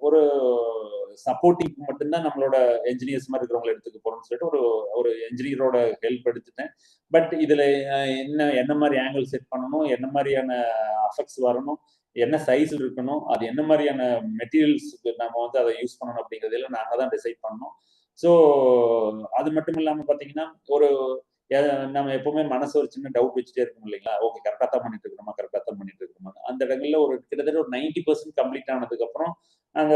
ஒரு சப்போர்ட்டிங் மட்டும்தான் நம்மளோட என்ஜினியர்ஸ் மாதிரி இருக்கிறவங்களை எடுத்துக்க போறோம்னு சொல்லிட்டு ஒரு என்ஜினியரோட ஹெல்ப் எடுத்துட்டேன். பட் இதுல என்ன மாதிரி ஆங்கிள் செட் பண்ணணும், என்ன மாதிரியான அஃபெக்ட்ஸ் வரணும், என்ன சைஸ் இருக்கணும், அது என்ன மாதிரியான மெட்டீரியல்ஸ் நம்ம வந்து அதை யூஸ் பண்ணணும் அப்படிங்கிறதெல்லாம் நாங்க தான் டிசைட் பண்ணோம். ஸோ அது மட்டும் இல்லாம பாத்தீங்கன்னா நம்ம எப்பவுமே மனசு ஒரு சின்ன டவுட் வச்சுட்டே இருக்கும் இல்லைங்களா, ஓகே கரெக்டா தான் பண்ணிட்டு இருக்கோமா. அந்த இடங்கள்ல கிட்டத்தட்ட ஒரு 90% கம்ப்ளீட் ஆனதுக்கு அப்புறம் அந்த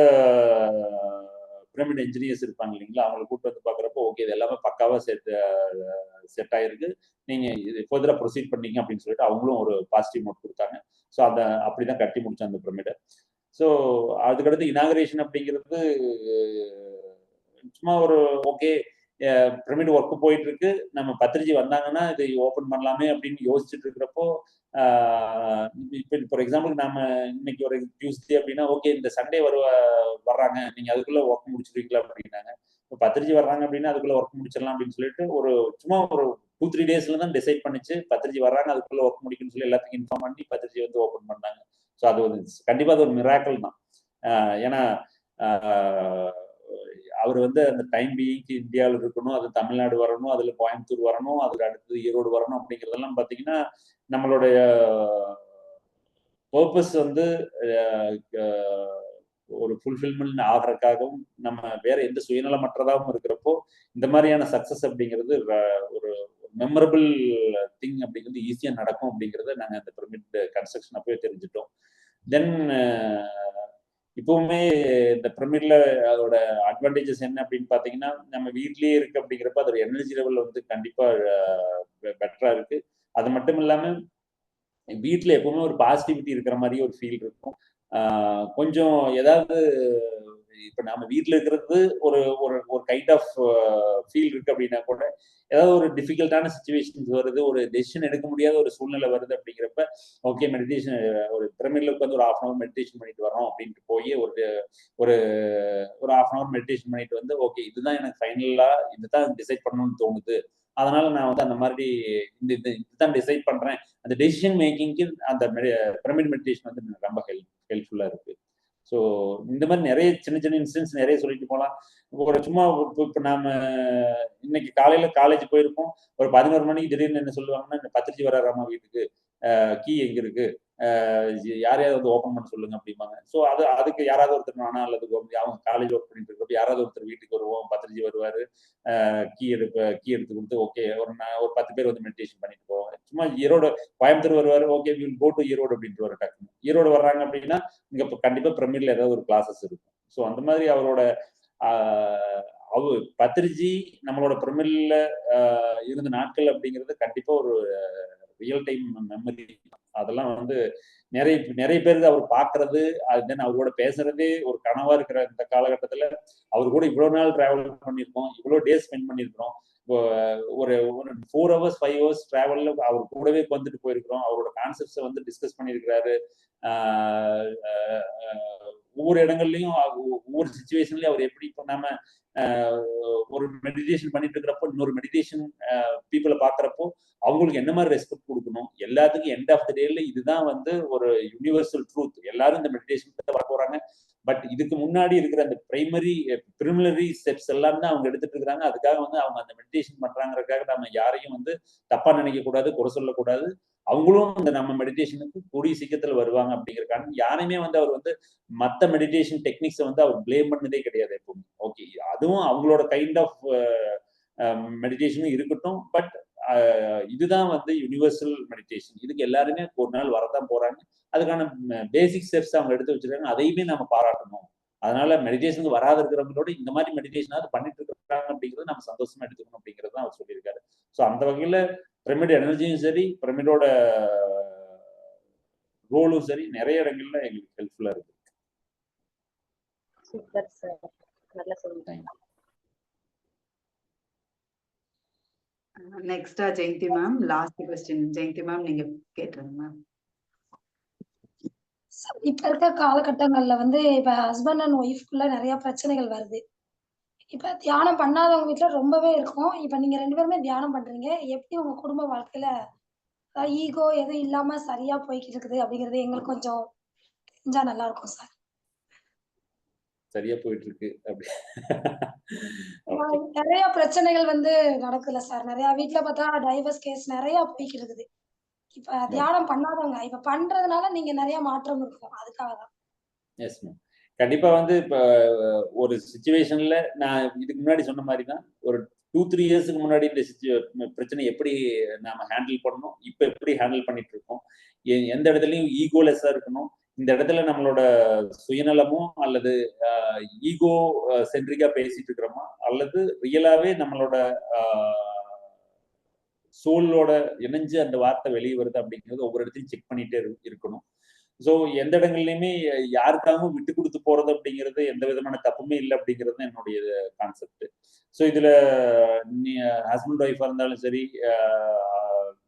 பிரமிட் என்ஜினியர்ஸ் இருப்பாங்க இல்லைங்களா, அவங்களை கூப்பிட்டு வந்து பாக்குறப்போ ஓகே இது எல்லாமே பக்காவா செட் ஆயிருக்கு, நீங்க ஃபர்தரா ப்ரொசீட் பண்ணீங்க அப்படின்னு சொல்லிட்டு அவங்களும் ஒரு பாசிட்டிவ் நோட் கொடுத்தாங்க. ஸோ அப்படிதான் கட்டி முடிச்சோம் அந்த பிரமிடை. ஸோ அதுக்கடுத்து இனாகரேஷன் அப்படிங்கிறது சும்மா ஒரு ஓகே பிரமிட் ஒர்க் போயிட்டு இருக்கு, நம்ம பத்ரிஜி வந்தாங்கன்னா இதை ஓபன் பண்ணலாமே அப்படின்னு யோசிச்சுட்டு இருக்கிறப்போ இப்போ ஃபார் எக்ஸாம்பிள் நம்ம இன்னைக்கு ஒரு டியூஸ்டே அப்படின்னா ஓகே இந்த சண்டே வர்றாங்க நீங்க அதுக்குள்ள ஒர்க் முடிச்சிருவீங்களா அப்படின்னாங்க. இப்போ பத்ரிஜி வர்றாங்க அப்படின்னா அதுக்குள்ள ஒர்க் முடிச்சிடலாம் அப்படின்னு சொல்லிட்டு சும்மா ஒரு 2-3 டேஸ்ல தான் டிசைட் பண்ணிச்சு பத்திரிஜி வர்றாங்க, அதுக்குள்ள ஒர்க் முடிக்கும்னு சொல்லி எல்லாத்துக்கும் இன்ஃபார்ம் பண்ணி பத்திரிஜி வந்து ஓப்பன் பண்ணாங்க. ஸோ அது ஒரு கண்டிப்பா அது ஒரு மிராக்கிள் தான். ஏன்னா அவர் வந்து அந்த டைம் பீயிங்க்கு இந்தியாவில் இருக்கணும், அது தமிழ்நாடு வரணும், அதுல கோயம்புத்தூர் வரணும், அதுக்கு அடுத்து ஈரோடு வரணும் அப்படிங்கிறதெல்லாம் பார்த்தீங்கன்னா நம்மளுடைய பர்பஸ் வந்து ஒரு ஃபுல்ஃபில்மெண்ட் ஆகிறதுக்காகவும் நம்ம வேற எந்த சுயநலமற்றதாகவும் இருக்கிறப்போ இந்த மாதிரியான சக்சஸ் அப்படிங்கிறது ஒரு மெமரபிள் திங் அப்படிங்கிறது ஈஸியா நடக்கும் அப்படிங்கிறத நாங்கள் அந்த பிரமிட் கன்ஸ்ட்ரக்ஷன் அப்பவே தெரிஞ்சுட்டோம். தென் இப்பவுமே இந்த பிரமிட்ல அதோட அட்வான்டேஜஸ் என்ன அப்படின்னு பாத்தீங்கன்னா நம்ம வீட்லயே இருக்கு அப்படிங்கிறப்ப அதோட எனர்ஜி லெவல் வந்து கண்டிப்பா பெட்டரா இருக்கு. அது மட்டும் இல்லாம வீட்டுல எப்பவுமே ஒரு பாசிட்டிவிட்டி இருக்கிற மாதிரி ஒரு ஃபீல் இருக்கும். கொஞ்சம் ஏதாவது இப்ப நம்ம வீட்டுல இருக்கிறது ஒரு ஒரு ஒரு கைண்ட் ஆஃப் ஃபீல் இருக்கு அப்படின்னா கூட ஏதாவது ஒரு டிஃபிகல்ட்டான சுச்சுவேஷன்ஸ் வருது, ஒரு டெசிஷன் எடுக்க முடியாத ஒரு சூழ்நிலை வருது அப்படிங்கிறப்ப ஓகே மெடிடேஷன் ஒரு பிரமிட்ல உட்காந்து ஒரு 1/2 hour மெடிடேஷன் பண்ணிட்டு வரோம் அப்படின்ட்டு போய் ஒரு ஒரு ஒரு 1/2 hour மெடிடேஷன் பண்ணிட்டு வந்து ஓகே இதுதான் எனக்கு ஃபைனலா இதுதான் டிசைட் பண்ணணும்னு தோணுது, அதனால நான் வந்து அந்த மாதிரி இதுதான் டிசைட் பண்றேன், அந்த டெசிஷன் மேக்கிங்க்கு அந்த பிரமிட் மெடிடேஷன் வந்து ரொம்ப ஹெல்ப்ஃபுல்லா இருக்கு. ஸோ இந்த மாதிரி நிறைய சின்ன சின்ன இன்சிடென்ட்ஸ் நிறைய சொல்லிட்டு போகலாம். ஒரு சும்மா இப்போ நாம இன்னைக்கு காலையில காலேஜ் போயிருப்போம், ஒரு 11 மணிக்கு திடீர்னு என்ன சொல்லுவாங்கன்னா இந்த பத்திரிஜி வராராமா வீட்டுக்கு, கீ எங்க இருக்கு, யாரையாவது வந்து ஓப்பன் பண்ண சொல்லுங்க அப்படிம்பாங்க. ஸோ அதுக்கு யாராவது ஒருத்தர் நானா அல்லது அவங்க காலேஜ் ஒர்க் பண்ணிட்டு இருக்கப்ப யாராவது ஒருத்தர் வீட்டுக்கு வருவோம், பத்திரிஜி வருவாரு, கீ எடுத்து கொடுத்து ஓகே ஒரு 10 பேர் வந்து மெடிடேஷன் பண்ணிட்டு போவாங்க. சும்மா ஈரோடு கோயம்புத்தூர் வருவாரு, okay will go to Erode அப்படின்ட்டு வர டக்குன்னு ஈரோடு வர்றாங்க அப்படின்னா இங்க கண்டிப்பா பிரமிட்ல ஏதாவது ஒரு கிளாஸஸ் இருக்கும். ஸோ அந்த மாதிரி அவரோட பத்திரிஜி நம்மளோட பிரமிட்ல இருந்த நாட்கள் அப்படிங்கிறது கண்டிப்பா ஒரு ரியல் டைம் மெமரி. அதெல்லாம் வந்து நிறைய பேருக்கு அவர் பாக்குறது, தென் அவரோட பேசுறதே ஒரு கனவா இருக்கிற இந்த காலகட்டத்துல அவர் கூட இவ்வளவு நாள் டிராவல் பண்ணியிருக்கோம், இவ்வளவு டேஸ் ஸ்பெண்ட் பண்ணியிருக்கிறோம், ஒரு 4 hours 5 hours டிராவல்ல அவர் கூடவே வந்துட்டு போயிருக்கிறோம், அவரோட கான்செப்ட்ஸை வந்து டிஸ்கஸ் பண்ணியிருக்கிறாரு. ஒவ்வொரு இடங்கள்லயும் ஒவ்வொரு சுச்சுவேஷன்லயும் அவர் எப்படி இப்போ நம்ம ஒரு மெடிடேஷன் பண்ணிட்டு இருக்கிறப்போ இன்னொரு மெடிடேஷன் பீப்புளை பாக்குறப்போ அவங்களுக்கு என்ன மாதிரி ரெஸ்பெக்ட் கொடுக்கணும், எல்லாத்துக்கும் எண்ட் ஆஃப் த டேல இதுதான் வந்து ஒரு யூனிவர்சல் ட்ரூத், எல்லாரும் இந்த மெடிடேஷன் வர போறாங்க. பட் இதுக்கு முன்னாடி இருக்கிற அந்த பிரிமினரி ஸ்டெப்ஸ் எல்லாம் தான் அவங்க எடுத்துட்டு இருக்காங்க. அதுக்காக வந்து அவங்க அந்த மெடிடேஷன் பண்றாங்கிறதுக்காக நம்ம யாரையும் வந்து தப்பா நினைக்க கூடாது, குறை சொல்லக்கூடாது. அவங்களும் இந்த நம்ம மெடிடேஷனுக்கு கூடிய சீக்கிரத்துல வருவாங்க அப்படிங்கிறக்கான யாரையுமே வந்து அவர் வந்து மற்ற மெடிடேஷன் டெக்னிக்ஸை வந்து அவர் பிளேம் பண்ணதே கிடையாது எப்பவுமே. ஓகே அதுவும் அவங்களோட கைண்ட் ஆஃப் மெடிடேஷனும் இருக்கட்டும், பட் இதுதான் வந்து யூனிவர்சல் மெடிடேஷன், இதுக்கு எல்லாருமே ஒரு நாள் வரதான் போறாங்க, அதுக்கான பேசிக் ஸ்டெப்ஸ் அவங்க எடுத்து வச்சிருக்காங்க, அதையுமே நம்ம பாராட்டணும். அதனால மெடிடேஷனுக்கு வராது இருக்கிறவங்களோட இந்த மாதிரி மெடிடேஷனாவது பண்ணிட்டு இருக்காங்க அப்படிங்கிறது நம்ம சந்தோஷமா எடுத்துக்கணும் அப்படிங்கிறது தான் அவர் சொல்லியிருக்காரு. ஸோ அந்த வகையில பிரமிட் எனர்ஜியும் சரி, பிரமிடோட ரோலும் சரி நிறைய இடங்கள்ல எங்களுக்கு ஹெல்ப்ஃபுல்லா இருக்கு. சூப்பர் சார், நல்லா சொல்லுங்க. நெக்ஸ்டா Jayanthi ma'am, last question Jayanthi ma'am நீங்க கேட்ருங்க மேம். இப்ப இருக்க காலகட்டங்கள்ல வந்து இப்ப ஹஸ்பண்ட் அண்ட் ஒய்ஃப்குள்ள நிறைய பிரச்சனைகள் வருது. இப்ப தியானம் பண்ணாதவங்க வீட்டுல ரொம்பவே இருக்கும். இப்ப நீங்க 2 பேருமே தியானம் பண்றீங்க, எப்படி உங்க குடும்ப வாழ்க்கையில ஈகோ எதுவும் இல்லாம சரியா போய்கிட்டு இருக்குது அப்படிங்கறது எங்களுக்கு கொஞ்சம் தெரிஞ்சா நல்லா இருக்கும் சார். சரியா போயிட்டு இருக்கு அப்படி நிறைய பிரச்சனைகள் வந்து நடக்குதுல சார், நிறைய வீட்டுல பார்த்தா டைவர்ஸ் கேஸ் நிறைய போய்கிட்டு இருக்குது. இப்ப தியானம் பண்ணாதவங்க இப்ப பண்றதுனால நீங்க நிறைய மாற்றம் இருக்கும், அதுக்காக தான். எஸ் மேம், கண்டிப்பா வந்து இப்ப ஒரு சிச்சுவேஷன்ல நான் இதுக்கு முன்னாடி சொன்ன மாதிரி தான் ஒரு 2-3 இயர்ஸ்க்கு முன்னாடி இந்த பிரச்சனை எப்படி நாம ஹேண்டில் பண்ணணும், இப்ப எப்படி ஹேண்டில் பண்ணிட்டு இருக்கோம், எந்த இடத்துலயும் ஈகோலெஸ்ஸா இருக்கணும், இந்த இடத்துல நம்மளோட சுயநலமும் அல்லது ஈகோ சென்ட்ரிக்கா பேசிட்டு இருக்கிறோமா அல்லது ரியலாவே நம்மளோட சோலோட இணைஞ்சு அந்த வார்த்தை வெளியே வருது அப்படிங்கிறது ஒவ்வொரு இடத்தையும் செக் பண்ணிட்டே இருக்கணும். ஸோ எந்த இடங்கள்லையுமே யாருக்காகவும் விட்டு கொடுத்து போறது அப்படிங்கிறது எந்த விதமான தப்புமே இல்லை அப்படிங்கிறது தான் என்னுடைய கான்செப்ட். ஸோ இதுல ஹஸ்பண்ட் ஒய்ஃபா இருந்தாலும் சரி,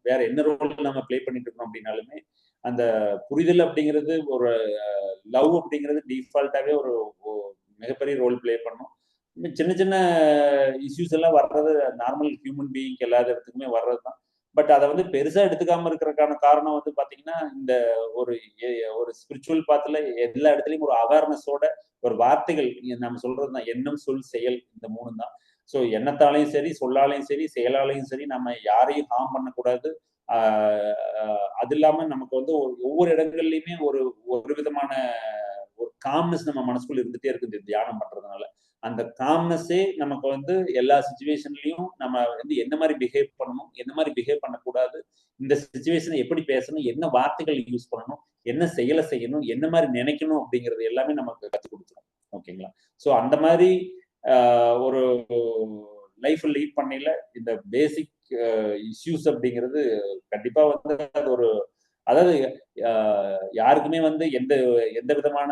வேற என்ன ரோல் நம்ம பிளே பண்ணிட்டு இருக்கோம் அப்படின்னாலுமே அந்த புரிதல் அப்படிங்கிறது ஒரு லவ் அப்படிங்கிறது டிஃபால்ட்டாவே ஒரு மிகப்பெரிய ரோல் பிளே பண்ணும். சின்ன சின்ன இஷ்யூஸ் எல்லாம் வர்றது நார்மல் ஹியூமன் பீயிங் எல்லா இடத்துக்குமே வர்றது தான். பட் அதை வந்து பெருசா எடுத்துக்காம இருக்கிறதுக்கான காரணம் வந்து பாத்தீங்கன்னா இந்த ஒரு ஒரு ஸ்பிரிச்சுவல் பாத்துல எல்லா இடத்துலயும் ஒரு அவேர்னஸோட ஒரு வார்த்தைகள் நம்ம சொல்றதுதான் எண்ணம், சொல், செயல், இந்த 3 தான். ஸோ எண்ணத்தாலையும் சரி, சொல்லாலையும் சரி, செயலாலையும் சரி நம்ம யாரையும் ஹார்ம் பண்ணக்கூடாது. அது இல்லாம நமக்கு வந்து ஒவ்வொரு இடங்கள்லயுமே ஒரு விதமான ஒரு காம்னஸ் நம்ம மனசுக்குள்ள இருந்துட்டே இருக்குது தியானம் பண்றதுனால. அந்த காம்னஸே நமக்கு வந்து எல்லா சிச்சுவேஷன்லயும் நம்ம வந்து என்ன மாதிரி பிஹேவ் பண்ணணும், என்ன மாதிரி பிஹேவ் பண்ணக்கூடாது, இந்த சிச்சுவேஷனை எப்படி பேசணும், என்ன வார்த்தைகள் யூஸ் பண்ணணும், என்ன செயலை செய்யணும், என்ன மாதிரி நினைக்கணும் அப்படிங்கிறது எல்லாமே நமக்கு கற்றுக் கொடுத்துரும். ஓகேங்களா? ஸோ அந்த மாதிரி ஒரு லைஃப் லீட் பண்ணல இந்த பேசிக் இஷ்யூஸ் அப்படிங்கிறது கண்டிப்பா வந்து அது ஒரு, அதாவது யாருக்குமே வந்து எந்த விதமான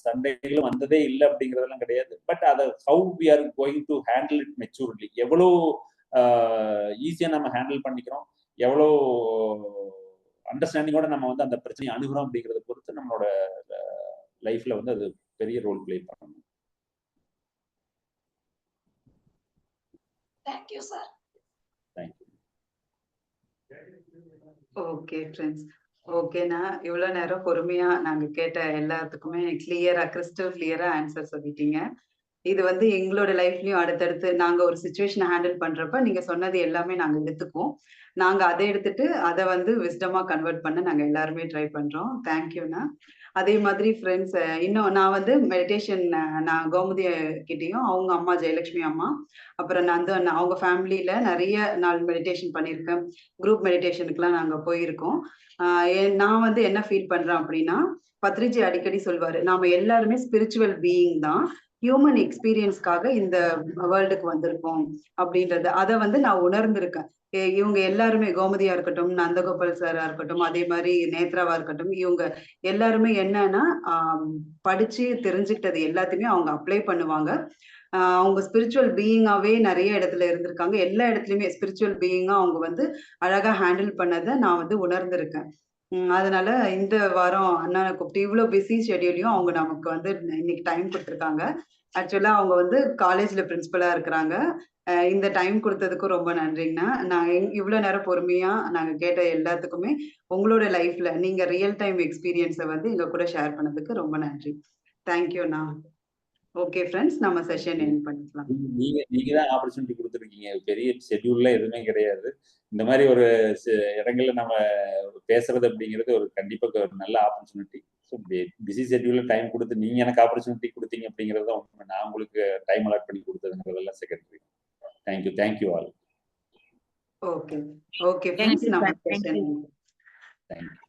சண்டைகளும் வந்ததே இல்லை அப்படிங்கிறதெல்லாம் கிடையாது. பட் அதை how we are going to handle it maturely, எவ்வளோ ஈஸியா நம்ம ஹேண்டில் பண்ணிக்கிறோம், எவ்வளோ அண்டர்ஸ்டாண்டிங்கோட நம்ம வந்து அந்த பிரச்சனையை அணுகிறோம் அப்படிங்கிறத பொறுத்து நம்மளோட லைஃப்ல வந்து அது பெரிய ரோல் பிளே பண்ணணும். Thank you sir. Thank you. Okay friends, ஓகேண்ணா. இவ்வளோ நேரம் பொறுமையா நாங்க கேட்ட எல்லாத்துக்குமே கிளியரா, கிறிஸ்டல் கிளியரா ஆன்சர் சொல்லிட்டீங்க. இது வந்து எங்களோட லைஃப்லயும் அடுத்தடுத்து நாங்க ஒரு சுச்சுவேஷனை ஹேண்டில் பண்றப்ப நீங்க சொன்னது எல்லாமே நாங்க எடுத்துக்குவோம். நாங்க அதை எடுத்துட்டு அதை வந்து விஸ்டமா கன்வெர்ட் பண்ண நாங்க எல்லாருமே ட்ரை பண்றோம். தேங்க்யூண்ணா. அதே மாதிரி ஃப்ரெண்ட்ஸ், இன்னும் நான் வந்து மெடிடேஷன் நான் கோமதி கிட்டேயும் அவங்க அம்மா ஜெயலட்சுமி அம்மா, அப்புறம் நந்து அண்ணா அவங்க ஃபேமிலியில நிறைய நாள் மெடிடேஷன் பண்ணியிருக்கேன். குரூப் மெடிடேஷனுக்குலாம் நாங்க போயிருக்கோம். நான் வந்து என்ன ஃபீல் பண்றேன் அப்படின்னா, பத்ரிஜி அடிக்கடி சொல்வாரு, நாம எல்லாருமே ஸ்பிரிச்சுவல் பீயிங் தான், ஹியூமன் எக்ஸ்பீரியன்ஸ்க்காக இந்த வேர்ல்டுக்கு வந்திருக்கோம் அப்படின்றது. அதை வந்து நான் உணர்ந்திருக்கேன். இவங்க எல்லாருமே கோமதியா இருக்கட்டும், நந்தகோபால் சாரா இருக்கட்டும், அதே மாதிரி நேத்ராவா இருக்கட்டும், இவங்க எல்லாருமே என்னன்னா படிச்சு தெரிஞ்சுக்கிட்டது எல்லாத்தையுமே அவங்க அப்ளை பண்ணுவாங்க. அவங்க ஸ்பிரிச்சுவல் பீயிங்காவே நிறைய இடத்துல இருந்திருக்காங்க. எல்லா இடத்துலயுமே ஸ்பிரிச்சுவல் பீயிங்கா அவங்க வந்து அழகா ஹேண்டில் பண்ணதை நான் வந்து உணர்ந்திருக்கேன். அதனால இந்த வாரம் அண்ணனை கூப்பிட்டு இவ்வளவு பிஸி ஷெட்யூலையும் அவங்க நமக்கு வந்து இன்னைக்கு டைம் கொடுத்துருக்காங்க. ஆக்சுவலா அவங்க வந்து காலேஜ்ல பிரின்சிபலா இருக்கிறாங்க. இந்த டைம் கொடுத்ததுக்கும் ரொம்ப நன்றிங்கண்ணா. நான் இவ்வளவு நேரம் பொறுமையா நாங்க கேட்ட எல்லாத்துக்குமே உங்களோட லைஃப்ல நீங்க ரியல் டைம் எக்ஸ்பீரியன்ஸை வந்து எங்க கூட ஷேர் பண்ணதுக்கு ரொம்ப நன்றி. தேங்க்யூண்ணா. ஓகே ஃப்ரெண்ட்ஸ், நம்ம செஷன் எண்ட் பண்ணிக்கலாம். நீங்க தான் ஆப்பர்ச்சுனிட்டி கொடுத்துருக்கீங்க. பெரிய ஷெட்யூல்ல எதுவுமே கிடையாது. இந்த மாதிரி ஒரு இடங்கள்ல நம்ம பேசுறது அப்படிங்கிறது ஒரு கண்டிப்பா ஒரு நல்ல ஆப்பர்ச்சுனிட்டி. ஸோ பிஸி ஷெட்யூல்ல டைம் கொடுத்து நீங்க எனக்கு ஆப்பர்ச்சுனிட்டி கொடுத்தீங்க அப்படிங்கிறது தான் உண்மை. நான் உங்களுக்கு டைம் அலாட் பண்ணி கொடுத்ததுங்கிறதெல்லாம் secondary. Thank you all. Okay friends, நம்ம செஷன். தேங்க்யூ.